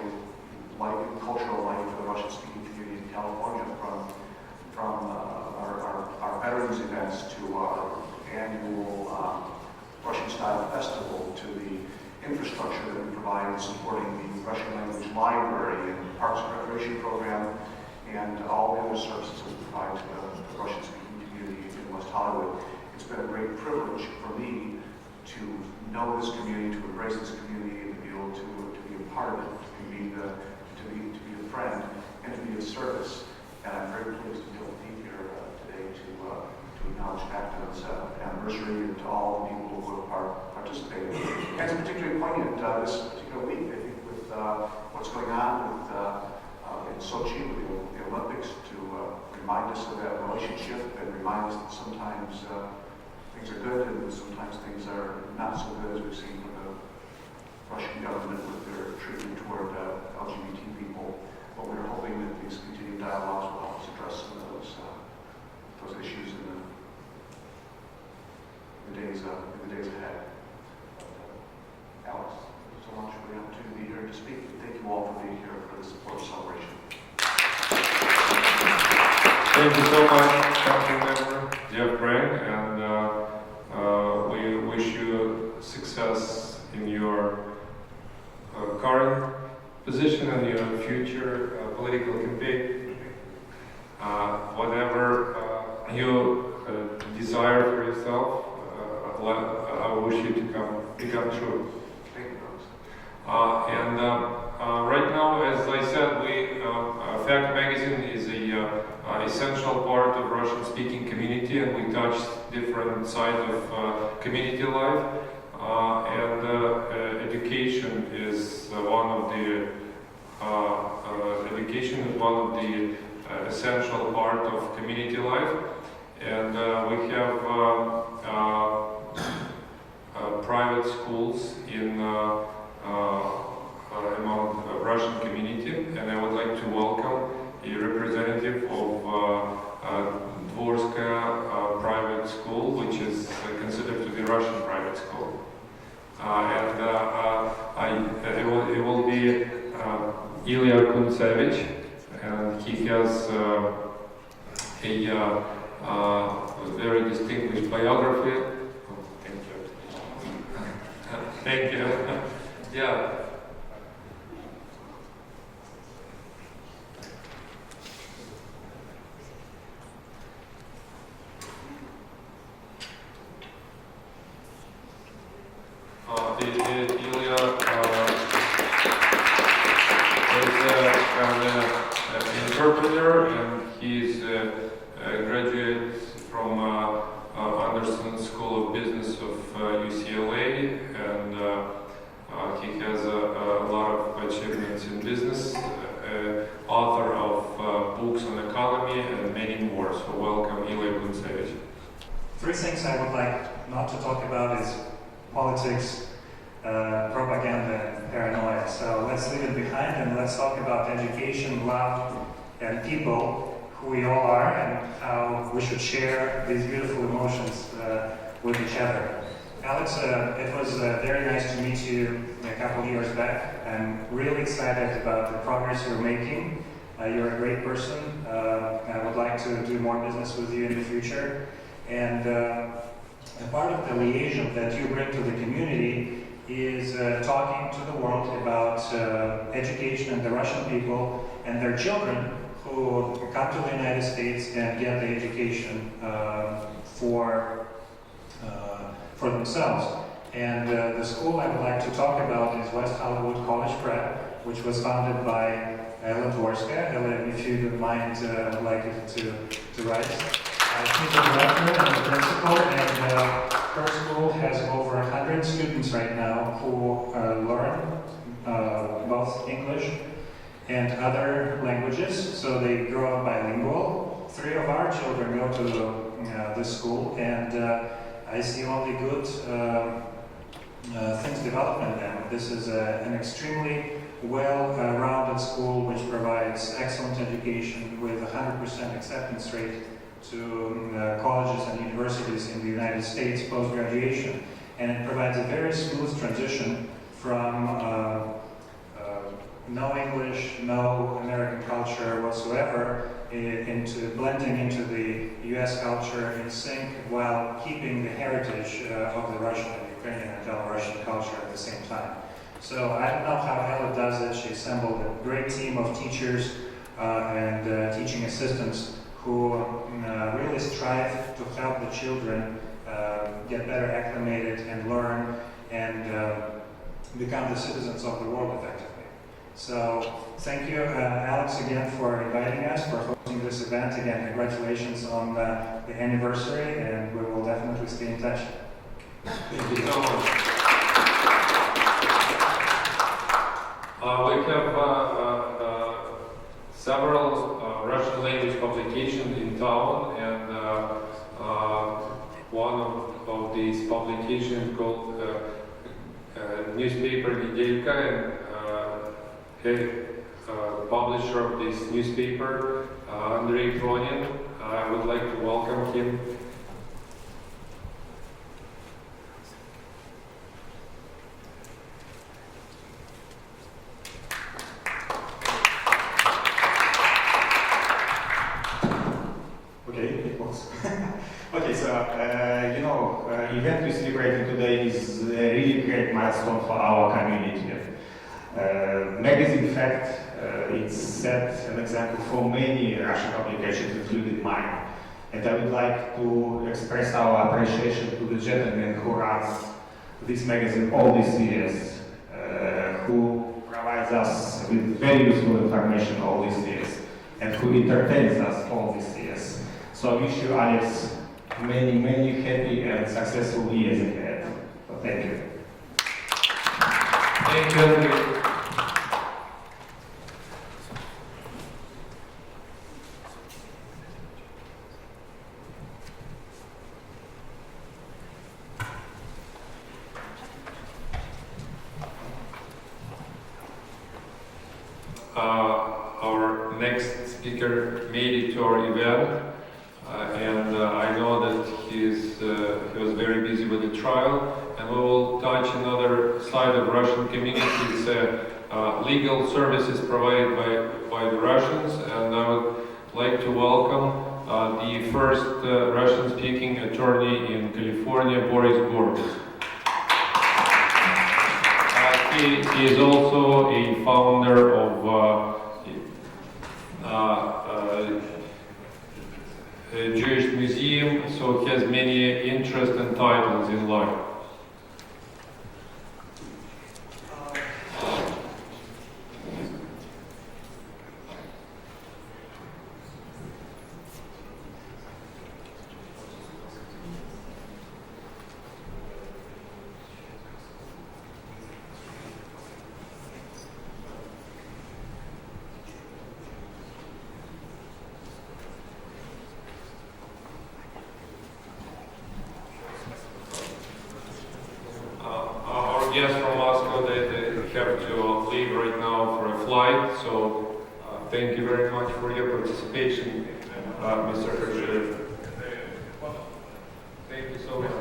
J: life and cultural life for the Russian-speaking community in California, from our veterans events to our annual Russian-style festival to the infrastructure that we provide in supporting the Russian language library and Parks and Recreation program and all the other services that we provide to the Russian-speaking community in West Hollywood. It's been a great privilege for me to know this community, to embrace this community, and to be able to be a part of it, to be a friend, and to be of service. And I'm very pleased to be able to be here today to acknowledge FACT's anniversary and to all the people who have participated. And it's particularly poignant this particular week, I think, with what's going on in Sochi with the Olympics, to remind us of that relationship and remind us that sometimes things are good and sometimes things are not so good, as we've seen from the Russian government with their treatment toward LGBT people. But we're hoping that these continued dialogues will help us address some of those issues in the days ahead. Alex, thank you so much for the opportunity to be here to speak. And thank you all for being here for this important celebration.
C: Thank you so much, Councilmember Jeff Bragg, and we wish you success in your current position and your future political campaign. Whatever you desire for yourself, I wish you to become true.
J: Thank you,
C: Right now, as I said, FACT magazine is a essential part of Russian-speaking community, and we touch different sides of community life. Education is one of the essential part of community life, and we have private schools in among the Russian community, and I would like to welcome a representative of Dvorskaya private school, which is considered to be Russian private school. It will be Ilya Kuntsevich, and he has a very distinguished biography. Oh, thank you. Thank you. Yeah. Ilya is an interpreter, and he's a graduate from Anderson School of Business of UCLA, and he has a lot of achievements in business, author of books on economy and many more. So welcome, Ilya Kuntsevich.
K: Three things I would like not to talk about is politics, propaganda, and paranoia. So let's leave it behind and let's talk about education, love, and people, who we all are, and how we should share these beautiful emotions with each other. Alex, it was very nice to meet you a couple of years back. I'm really excited about the progress you're making. You're a great person. I would like to do more business with you in the future. And a part of the liaison that you bring to the community is talking to the world about education and the Russian people and their children who come to the United States and get the education for themselves. And the school I would like to talk about is West Hollywood College Prep, which was founded by Ella Dvorska. Ella, if you don't mind, I would like you to write. She's the director and the principal, and her school has over 100 students right now who learn both English and other languages, so they grow up bilingual. 3 of our children go to this school, and I see only good things developing in them. This is an extremely well-rounded school which provides excellent education with 100% acceptance rate to colleges and universities in the United States post-graduation. And it provides a very smooth transition from no English, no American culture whatsoever, into blending into the US culture in sync while keeping the heritage of the Russian and Ukrainian and Belarusian culture at the same time. So I don't know how Ella does it. She assembled a great team of teachers and teaching assistants who really strive to help the children get better acclimated and learn and become the citizens of the world effectively. So thank you, Alex, again for inviting us, for hosting this event. Again, congratulations on the anniversary, and we will definitely stay in touch.
C: Thank you so much. We have several Russian language publications in town, and one of these publications called newspaper Nedelka, and publisher of this newspaper, Andrei Cronin. I would like to welcome him.
L: Okay, it works. Okay, so event we're celebrating today is a really great milestone for our community. Magazine Fact, it's set an example for many Russian publications, including mine. And I would like to express our appreciation to the gentleman who runs this magazine all these years, who provides us with very useful information all these years, and who entertains us all these years. So I wish you, Alex, many, many happy and successful years ahead. So thank you.
C: Thank you, Andrei. Our next speaker made it to our event, and I know that he was very busy with the trial, and we will touch another side of Russian communities, legal services provided by the Russians, and I would like to welcome the first Russian-speaking attorney in California, Boris Gorbis. He is also a founder of a Jewish museum, so he has many interests and titles in life. Guests from Moscow, they have to leave right now for a flight, so thank you very much for your participation, Mr. Hershey. Thank you so much.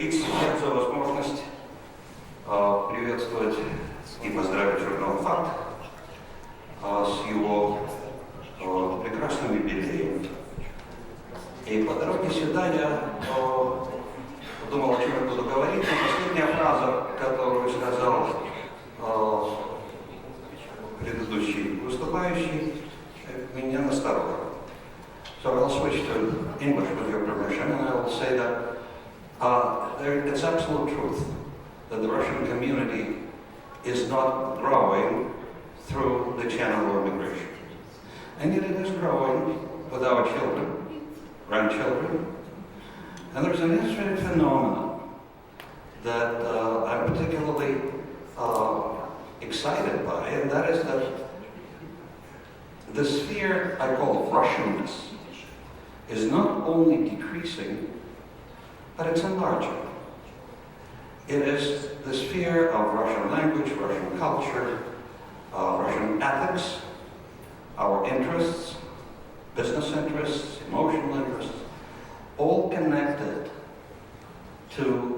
M: всех за возможность приветствовать и поздравить журнал «ФАКТ» с его прекрасным юбилеем. И по дороге сюда я думал, о чем я буду говорить, но последняя фраза, которую сказал предыдущий выступающий, меня насторожила. So I'll switch to English with your permission, and I will say that it's absolute truth that the Russian community is not growing through the channel of immigration. And yet it is growing with our children, grandchildren. And there's an interesting phenomenon that I'm particularly excited by, and that is that the sphere I call Russianness is not only decreasing, but it's enlarging. It is the sphere of Russian language, Russian culture, Russian ethics, our interests, business interests, emotional interests, all connected to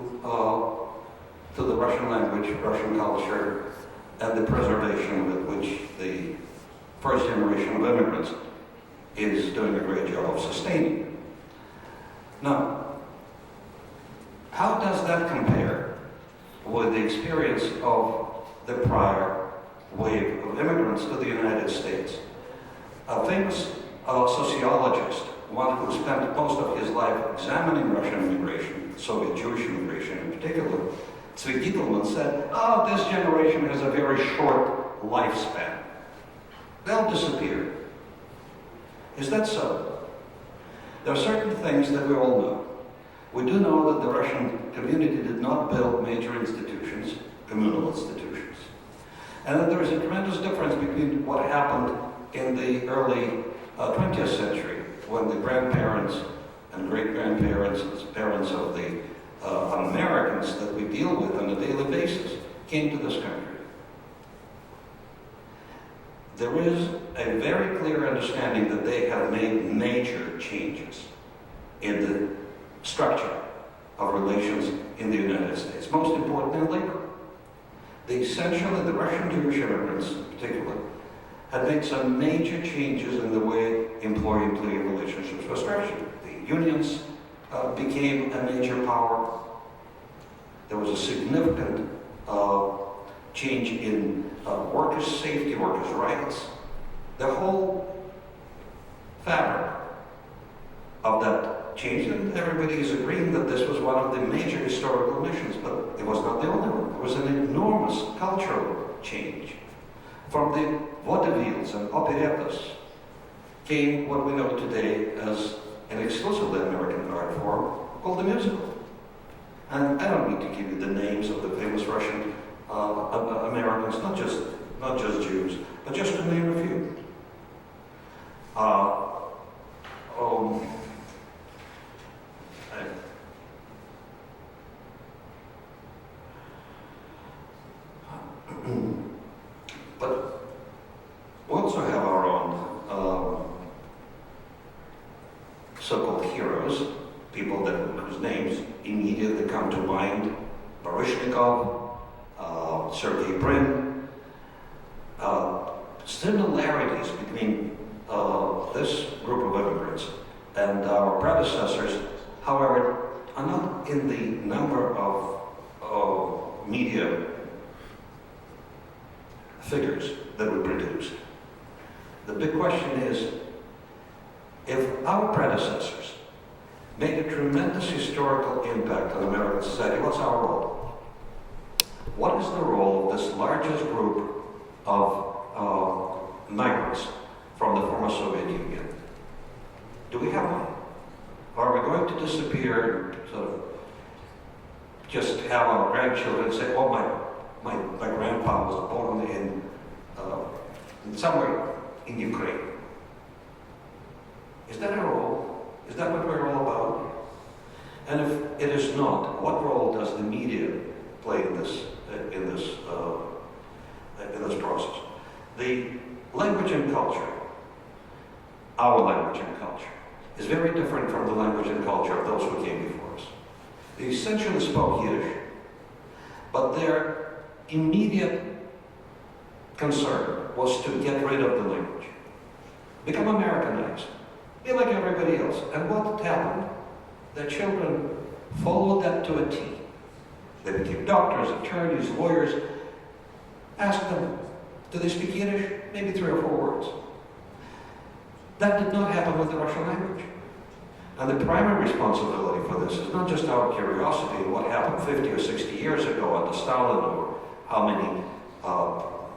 M: the Russian language, Russian culture, and the preservation with which the first generation of immigrants is doing a great job of sustaining. Now, how does that compare with the experience of the prior wave of immigrants to the United States? A famous sociologist, one who spent most of his life examining Russian immigration, Soviet Jewish immigration in particular, Tzvi Gitelman said, this generation has a very short lifespan. They'll disappear. Is that so? There are certain things that we all know. We do know that the Russian community did not build major institutions, communal institutions. And that there is a tremendous difference between what happened in the early 20th century, when the grandparents and great-grandparents, parents of the Americans that we deal with on a daily basis, came to this country. There is a very clear understanding that they have made major changes in the structure of relations in the United States. Most importantly, labor. Essentially, the Russian Jewish immigrants in particular had made some major changes in the way employee-employee relationships were structured. The unions became a major power. There was a significant change in workers' safety, workers' rights. The whole fabric of that change, and everybody is agreeing that this was one of the major historical missions, but it was not the only one. There was an enormous cultural change. From the vaudevilles and operettas came what we know today as an exclusively American art form called the musical. And I don't need to give you the names of the famous Russian Americans, not just Jews, but just to name a few. But we also have our own so-called heroes, people whose names immediately come to mind: Baryshnikov, Sergei Brin. Similarities between this group of immigrants and our predecessors, however, are not in the number of media figures that we produced. The big question is, if our predecessors made a tremendous historical impact on American society, what's our role? What is the role of this largest group of migrants from the former Soviet Union? Do we have one? Or are we going to disappear and sort of just have our grandchildren say, oh, my grandpa was born in somewhere in Ukraine? Is that our role? Is that what we're all about? And if it is not, what role does the media play in this process? The language and culture, our language and culture, is very different from the language and culture of those who came before us. They essentially spoke Yiddish, but their immediate concern was to get rid of the language, become Americanized, be like everybody else. And what happened? Their children followed that to a T. They became doctors, attorneys, lawyers. Ask them, do they speak Yiddish? Maybe 3 or 4 words. That did not happen with the Russian language. And the primary responsibility for this is not just our curiosity in what happened 50 or 60 years ago under Stalin, or how many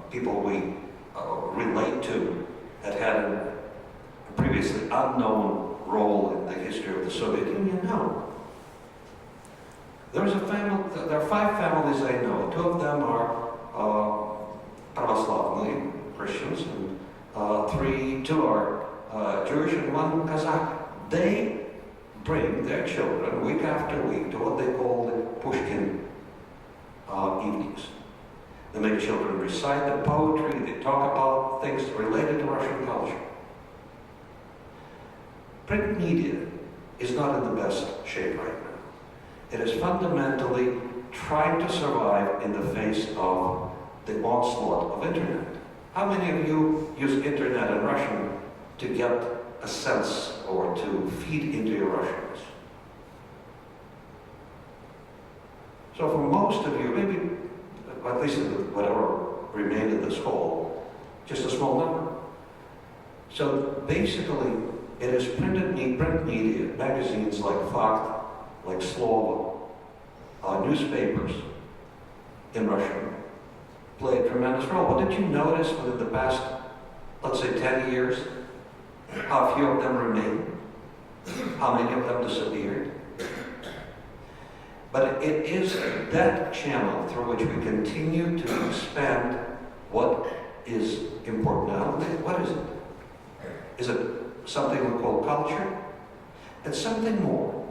M: people we relate to had a previously unknown role in the history of the Soviet Union. No. There are 5 families I know. 2 of them are pravoslavny Christians, and 2 are Jewish and 1 Kazakh. They bring their children week after week to what they call the Pushkin evenings. They make children recite the poetry, they talk about things related to Russian culture. Print media is not in the best shape right now. It is fundamentally trying to survive in the face of the onslaught of internet. How many of you use internet in Russian to get a sense or to feed into your Russianness? So for most of you, maybe at least whatever remained in this hall, just a small number. So basically, it is print media, magazines like ФАКТ, like Slovo, newspapers in Russian play a tremendous role. But did you notice within the past, let's say 10 years, how few of them remain? How many of them disappeared? But it is that channel through which we continue to expand what is important now. What is it? Is it something we call culture? It's something more.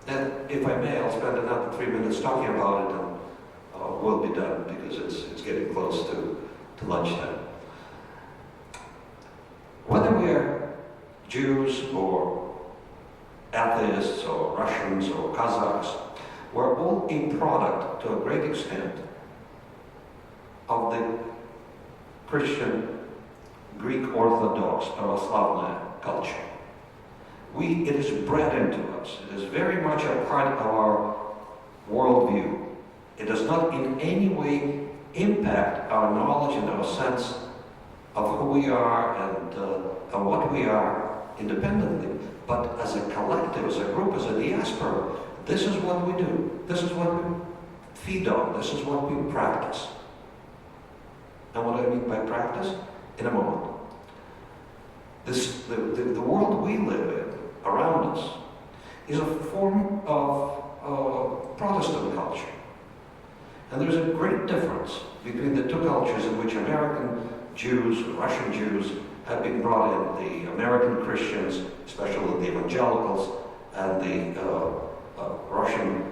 M: And if I may, I'll spend another 3 minutes talking about it, and we'll be done because it's getting close to lunchtime. Whether we're Jews or atheists or Russians or Kazakhs, we're all a product to a great extent of the Christian, Greek Orthodox, pravoslavny culture. It is bred into us. It is very much a part of our worldview. It does not in any way impact our knowledge and our sense of who we are and what we are independently. But as a collective, as a group, as a diaspora, this is what we do. This is what we feed on. This is what we practice. And what do I mean by practice? In a moment. The world we live in, around us, is a form of Protestant culture. And there's a great difference between the 2 cultures in which American Jews, Russian Jews, have been brought in, the American Christians, especially the evangelicals, and the Russian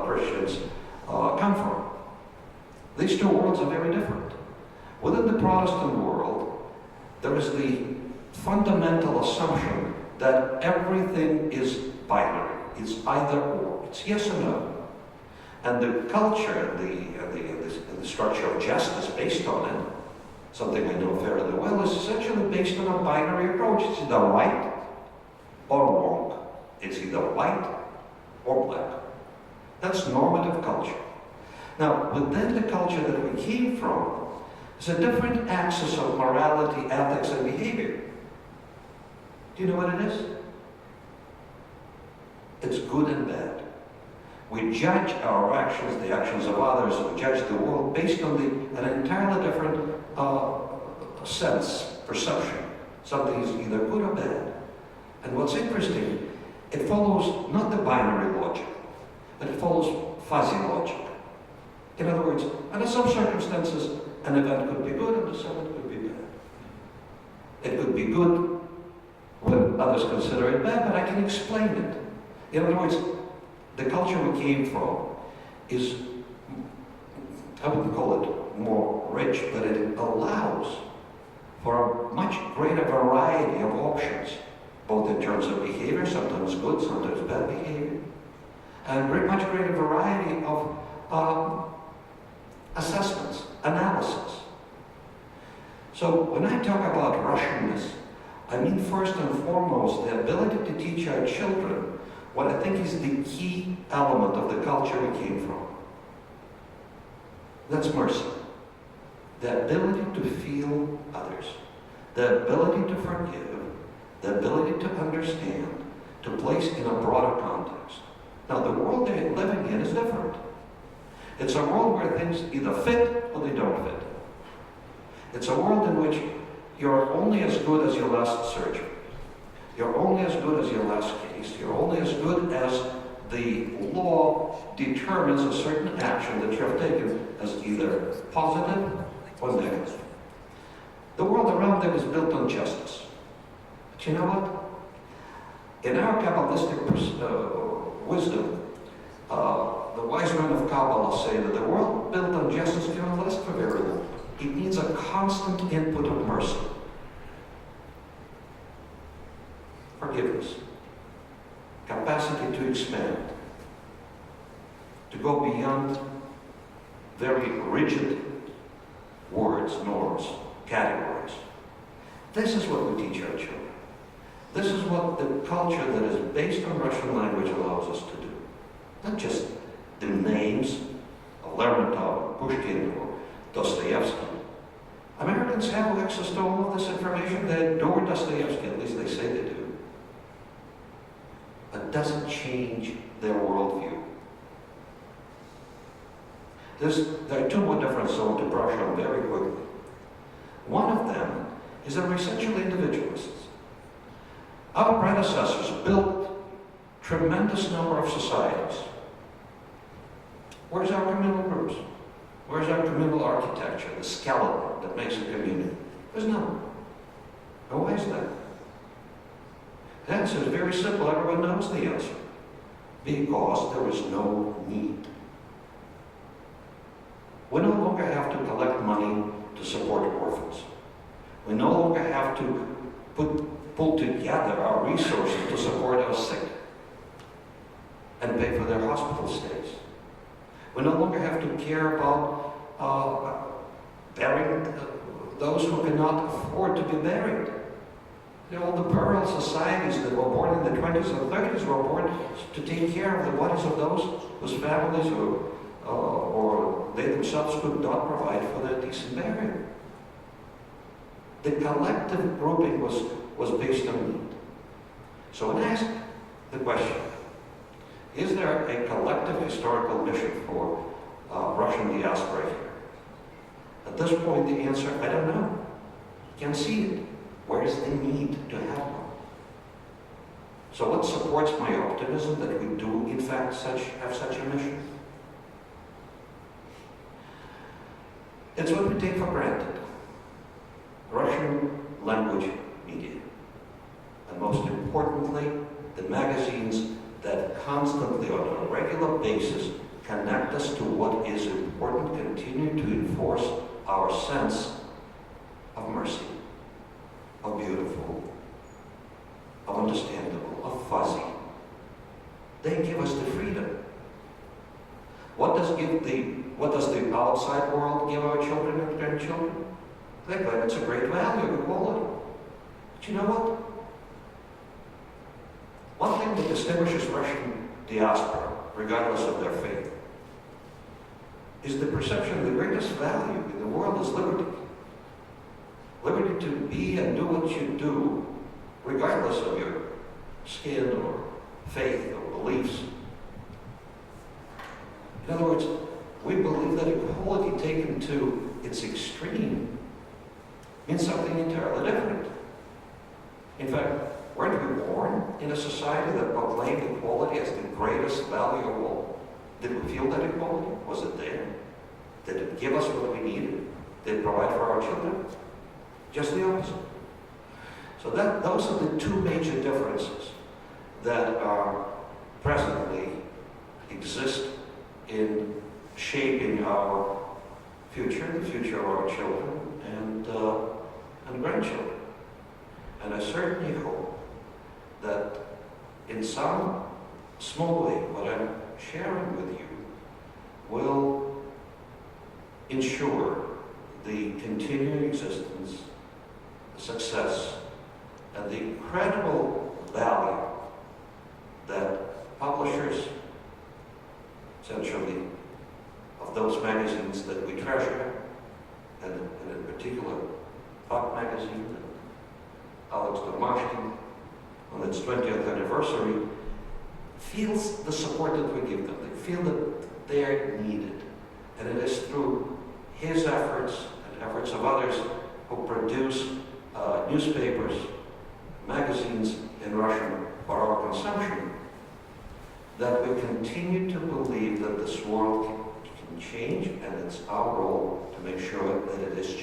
M: Christians come from. These 2 worlds are very different. Within the Protestant world, there is the fundamental assumption that everything is binary. It's either or. It's yes or no. And the culture, the structure of justice based on it, something I know fairly well, is essentially based on a binary approach. It's either right or wrong. It's either white or black. That's normative culture. Now, within the culture that we came from, there's a different axis of morality, ethics, and behavior. Do you know what it is? It's good and bad. We judge our actions, the actions of others, we judge the world based on an entirely different sense, perception. Something is either good or bad. And what's interesting, it follows not the binary logic, but it follows fuzzy logic. In other words, under some circumstances, an event could be good, and some it could be bad. It could be good when others consider it bad, but I can explain it. In other words, the culture we came from is, I wouldn't call it more rich, but it allows for a much greater variety of options, both in terms of behavior, sometimes good, sometimes bad behavior. and very much greater variety of assessments, analysis. So when I talk about Russianness, I mean first and foremost the ability to teach our children what I think is the key element of the culture we came from. That's mercy. The ability to feel others, the ability to forgive, the ability to understand, to place in a broader context. Now, the world they're living in is different. It's a world where things either fit or they don't fit. It's a world in which you're only as good as your last surgery. You're only as good as your last case. You're only as good as the law determines a certain action that you have taken as either positive or negative. The world around them is built on justice. But you know what? In our Kabbalistic wisdom, the wise men of Kabbalah say that the world built on justice cannot last for very long. It needs a constant input of mercy. Forgiveness. Capacity to expand. To go beyond very rigid words, norms, categories. This is what we teach our children. This is what the culture that is based on Russian language allows us to do. Not just the names of Lermontov, Pushkin, or Dostoevsky. Americans have access to all of this information. They adore Dostoevsky, at least they say they do. But it doesn't change their worldview. There are two more differences I want to brush on very quickly. One of them is that we're essentially individualists. Our predecessors built tremendous number of societies. Where's our communal groups? Where's our communal architecture, the skeleton that makes a community? There's none. And why is that? The answer is very simple. Everyone knows the answer. Because there is no need. We no longer have to collect money to support orphans. We no longer have to pull together our resources to support our sick and pay for their hospital stays. We no longer have to care about burying those who cannot afford to be buried. You know, all the burial societies that were born in the 20s and 30s were born to take care of the bodies of those whose families or they themselves could not provide for their decent burial. The collective grouping was based on need. So when I ask the question, is there a collective historical mission for Russian diaspora here? At this point, the answer, I don't know. Can't see it. Where is the need to have one? So what supports my optimism that we do, in fact, have such a mission? It's what we take for granted. Russian language media. And most importantly, the magazines that constantly, on a regular basis, connect us to what is important, continue to enforce our sense of mercy, of beautiful, of understandable, of fuzzy. They give us the freedom. What does the outside world give our children and grandchildren? They claim it's a great value, equality. But you know what? One thing that distinguishes Russian diaspora, regardless of their faith, is the perception the greatest value in the world is liberty. Liberty to be and do what you do, regardless of your skin or faith or beliefs. In other words, we believe that equality taken to its extreme means something entirely different. In fact, weren't we born in a society that proclaimed equality as the greatest value of all? Did we feel that equality? Was it there? Did it give us what we needed? Did it provide for our children? Just the opposite. So those are the two major differences that are presently exist in shaping our future, the future of our children and grandchildren. And I certainly hope that in some small way, what I'm sharing with you will ensure the continuing existence, the success, and the incredible value that publishers, essentially, of those magazines that we treasure, and in particular, ФАКТ magazine, and Alex Domashkin, on its 20th anniversary, feels the support that we give them. They feel that they are needed. And it is through his efforts and efforts of others who produce newspapers, magazines in Russian for our consumption, that we continue to believe that this world can change, and it's our role to make sure that it is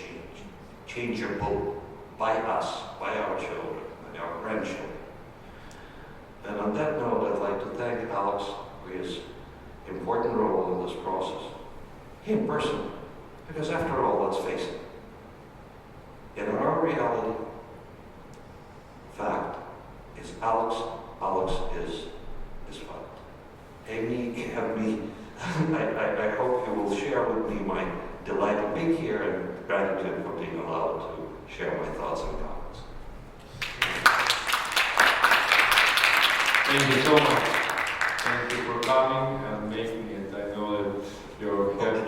M: changeable by us, by our children, by our grandchildren. And on that note, I'd like to thank Alex for his important role in this process. Him personally, because after all, let's face it, in our reality, fact is Alex is fact. Amy, I hope you will share with me my delight of being here and gratitude for being allowed to share my thoughts and comments.
C: Thank you so much. Thank you for coming and making it. I know that you're
M: The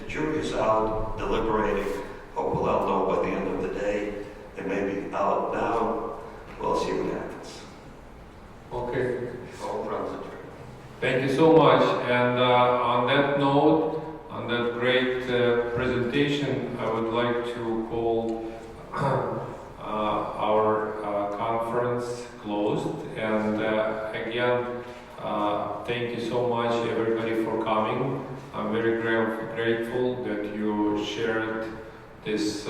M: jury is out deliberating. Hope we'll all know by the end of the day. They may be out now. We'll see what happens.
C: Okay.
M: All transitory.
C: Thank you so much. And on that note, on that great presentation, I would like to call our conference closed. And again, thank you so much, everybody, for coming. I'm very grateful that you shared this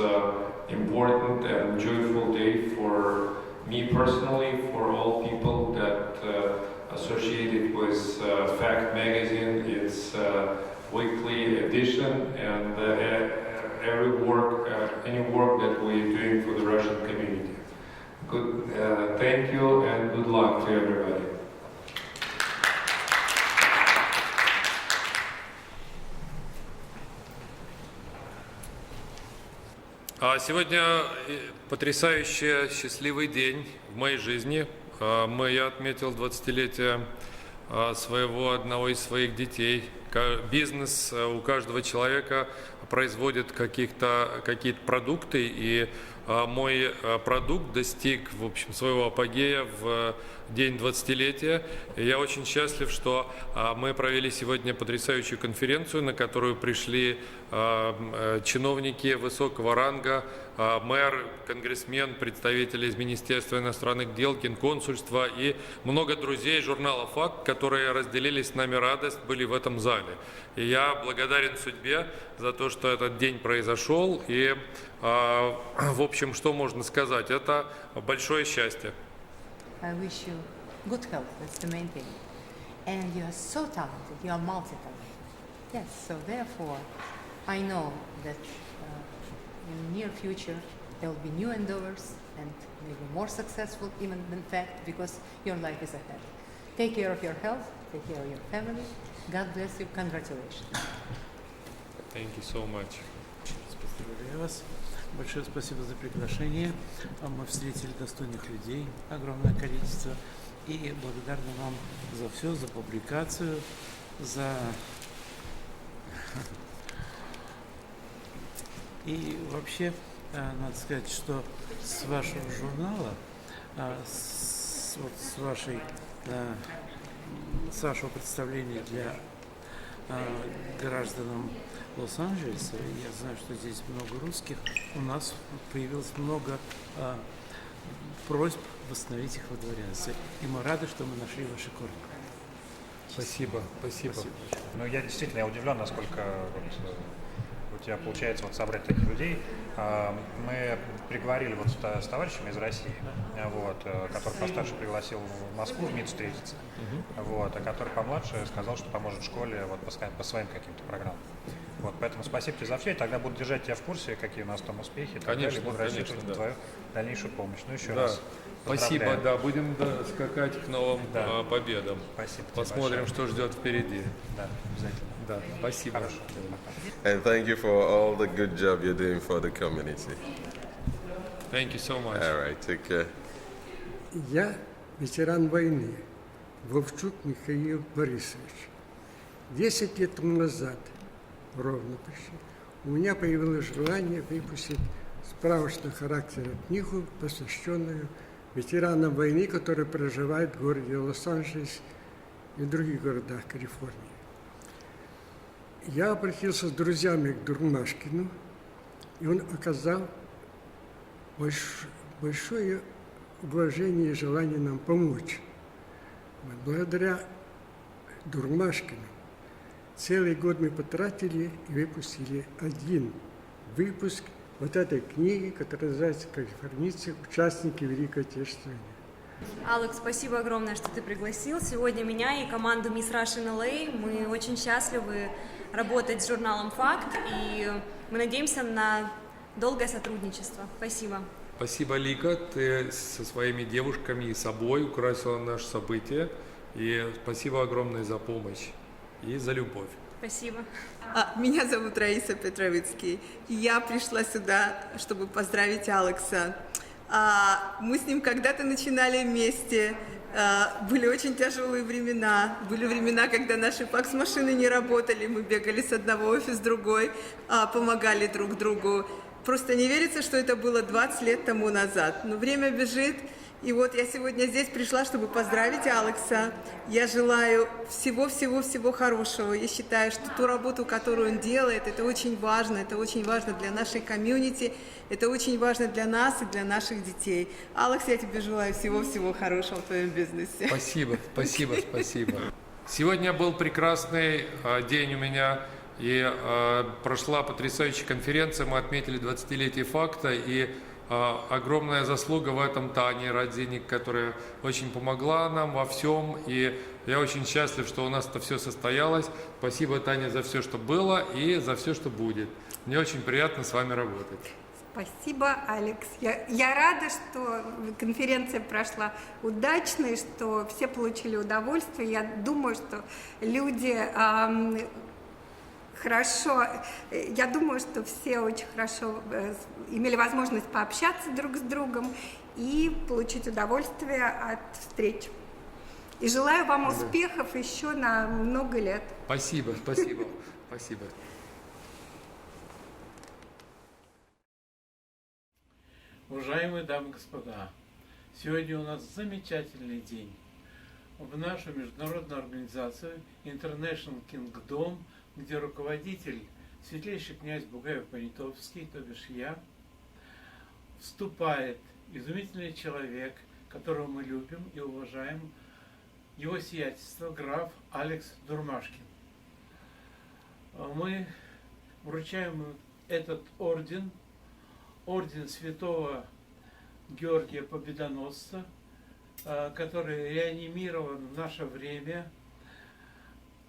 C: important and joyful day for me personally, for all people that associated with ФАКТ magazine, its weekly edition, and any work that we're doing for the Russian community. Good, thank you and good luck to everybody. Сегодня потрясающий, счастливый день в моей жизни. Я отметил 20-летие одного из своих детей. Бизнес у каждого человека производит какие-то продукты, и мой продукт достиг, в общем, своего апогея в день 20-летия. И я очень счастлив, что мы провели сегодня потрясающую конференцию, на которую пришли чиновники высокого ранга, мэр, конгрессмен, представители из Министерства иностранных дел, генконсульства и много друзей журнала «ФАКТ», которые разделили с нами радость, были в этом зале. И я благодарен судьбе за то, что этот день произошел. И, в общем, что можно сказать? Это большое счастье.
N: I wish you good health, that's the main thing. And you are so talented, you are multi-talented. Yes, so therefore, I know that in the near future there will be new endeavors and maybe more successful even than ФАКТ, because your life is ahead. Take care of your health, take care of your family. God bless you, congratulations.
C: Thank you so much.
O: Поздравляю вас. Большое спасибо за приглашение. Мы встретили достойных людей, огромное количество. И благодарны вам за все, за публикацию, за... И вообще, надо сказать, что с вашего журнала, с вашего представления для гражданам Лос-Анджелеса, я знаю, что здесь много русских, у нас появилось много просьб восстановить их во дворянстве. И мы рады, что мы нашли ваши корни.
P: Спасибо. Ну, я действительно удивлен, насколько у тебя получается собрать таких людей. Мы приговорили с товарищами из России, который постарше пригласил в Москву в МИД встретиться, а который помладше сказал, что поможет школе по своим каким-то программам. Вот, поэтому спасибо тебе за все, и тогда буду держать тебя в курсе, какие у нас там успехи, и так
C: Конечно,
P: далее, буду рассчитывать
C: конечно,
P: на
C: да.
P: твою дальнейшую помощь. Ну, еще
C: Да.
P: раз
C: Спасибо,
P: поздравляю.
C: да, будем скакать к новым победам.
P: Спасибо тебе
C: Посмотрим,
P: большое.
C: что ждет впереди.
P: Да, обязательно.
C: Да, спасибо.
P: Хорошо.
Q: And thank you for all the good job you're doing for the community.
C: Thank you so much.
Q: All right, take care.
R: Я ветеран войны, Вовчук Михаил Борисович. 10 лет тому назад, ровно почти, у меня появилось желание выпустить справочного характера книгу, посвященную ветеранам войны, которые проживают в городе Лос-Анджелес и других городах Калифорнии. Я обратился с друзьями к Дурмашкину, и он оказал большое уважение и желание нам помочь. Благодаря Дурмашкину целый год мы потратили и выпустили один выпуск вот этой книги, которая называется «Калифорнийцы. Участники Великой Отечественной войны».
S: Алекс, спасибо огромное, что ты пригласил сегодня меня и команду Miss Russian LA. Мы очень счастливы работать с журналом «ФАКТ», и мы надеемся на долгое сотрудничество. Спасибо.
C: Спасибо, Лика, ты со своими девушками и собой украсила наше событие. И спасибо огромное за помощь и за любовь.
S: Спасибо.
T: Меня зовут Раиса Петровицкий. Я пришла сюда, чтобы поздравить Алекса. Мы с ним когда-то начинали вместе. Были очень тяжелые времена. Были времена, когда наши факс-машины не работали. Мы бегали с одного офиса в другой, помогали друг другу. Просто не верится, что это было 20 лет тому назад. Но время бежит. И вот я сегодня здесь пришла, чтобы поздравить Алекса. Я желаю всего-всего-всего хорошего. Я считаю, что ту работу, которую он делает, это очень важно. Это очень важно для нашей комьюнити. Это очень важно для нас и для наших детей. Алекс, я тебе желаю всего-всего хорошего в твоем бизнесе.
C: Спасибо, спасибо, спасибо. Сегодня был прекрасный день у меня. И прошла потрясающая конференция. Мы отметили 20-летие «ФАКТа». И огромная заслуга в этом Тане Родзинник, которая очень помогла нам во всем. И я очень счастлив, что у нас это все состоялось. Спасибо, Таня, за все, что было и за все, что будет. Мне очень приятно с вами работать.
U: Спасибо, Алекс. Я рада, что конференция прошла удачно, и что все получили удовольствие. Я думаю, что люди хорошо, я думаю, что все очень хорошо имели возможность пообщаться друг с другом и получить удовольствие от встреч. И желаю вам успехов еще на много лет.
C: Спасибо, спасибо, спасибо.
V: Уважаемые дамы и господа, сегодня у нас замечательный день. В нашу международную организацию International Kingdom, где руководитель светлейший князь Бугаев-Понятовский, то бишь я, вступает изумительный человек, которого мы любим и уважаем, его сиятельство граф Алекс Дурмашкин. Мы вручаем этот орден, орден Святого Георгия Победоносца, который реанимирован в наше время.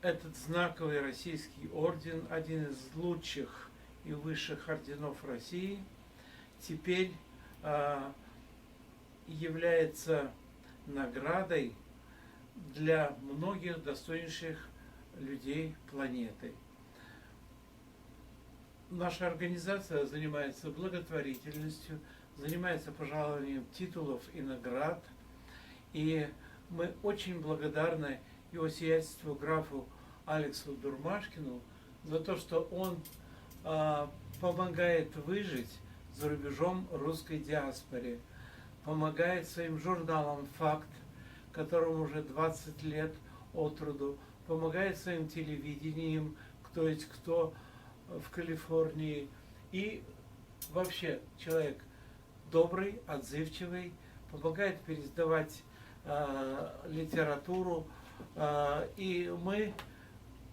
V: Этот знаковый российский орден, один из лучших и высших орденов России, теперь является наградой для многих достойнейших людей планеты. Наша организация занимается благотворительностью, занимается пожалованием титулов и наград. И мы очень благодарны его сиятельству графу Алексу Дурмашкину за то, что он помогает выжить за рубежом русской диаспоре, помогает своим журналам «ФАКТ», которому уже 20 лет от роду, помогает своим телевидением, кто есть кто в Калифорнии. И вообще человек добрый, отзывчивый, помогает переиздавать литературу. И мы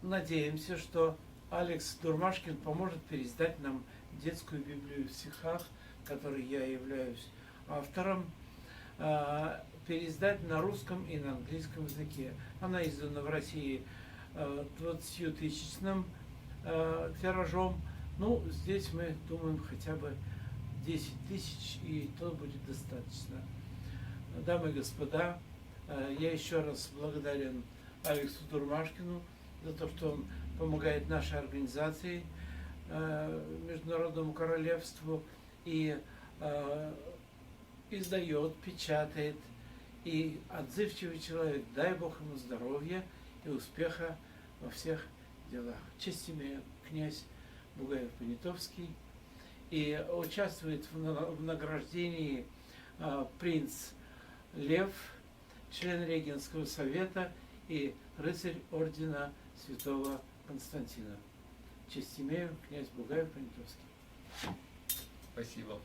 V: надеемся, что Алекс Дурмашкин поможет переиздать нам детскую Библию в стихах, которой я являюсь автором, переиздать на русском и на английском языке. Она издана в России 20-тысячным тиражом. Ну, здесь мы думаем хотя бы 10 тысяч, и то будет достаточно. Дамы и господа, я еще раз благодарен Алексу Дурмашкину за то, что он помогает нашей организации, Международному королевству, и издает, печатает. И отзывчивый человек, дай Бог ему здоровья и успеха во всех делах. Честь имею, князь Бугаев-Понятовский. И участвует в награждении принц Лев, член Регенского совета и рыцарь ордена Святого Константина. Честь имею, князь Бугаев-Понятовский.
A: Спасибо.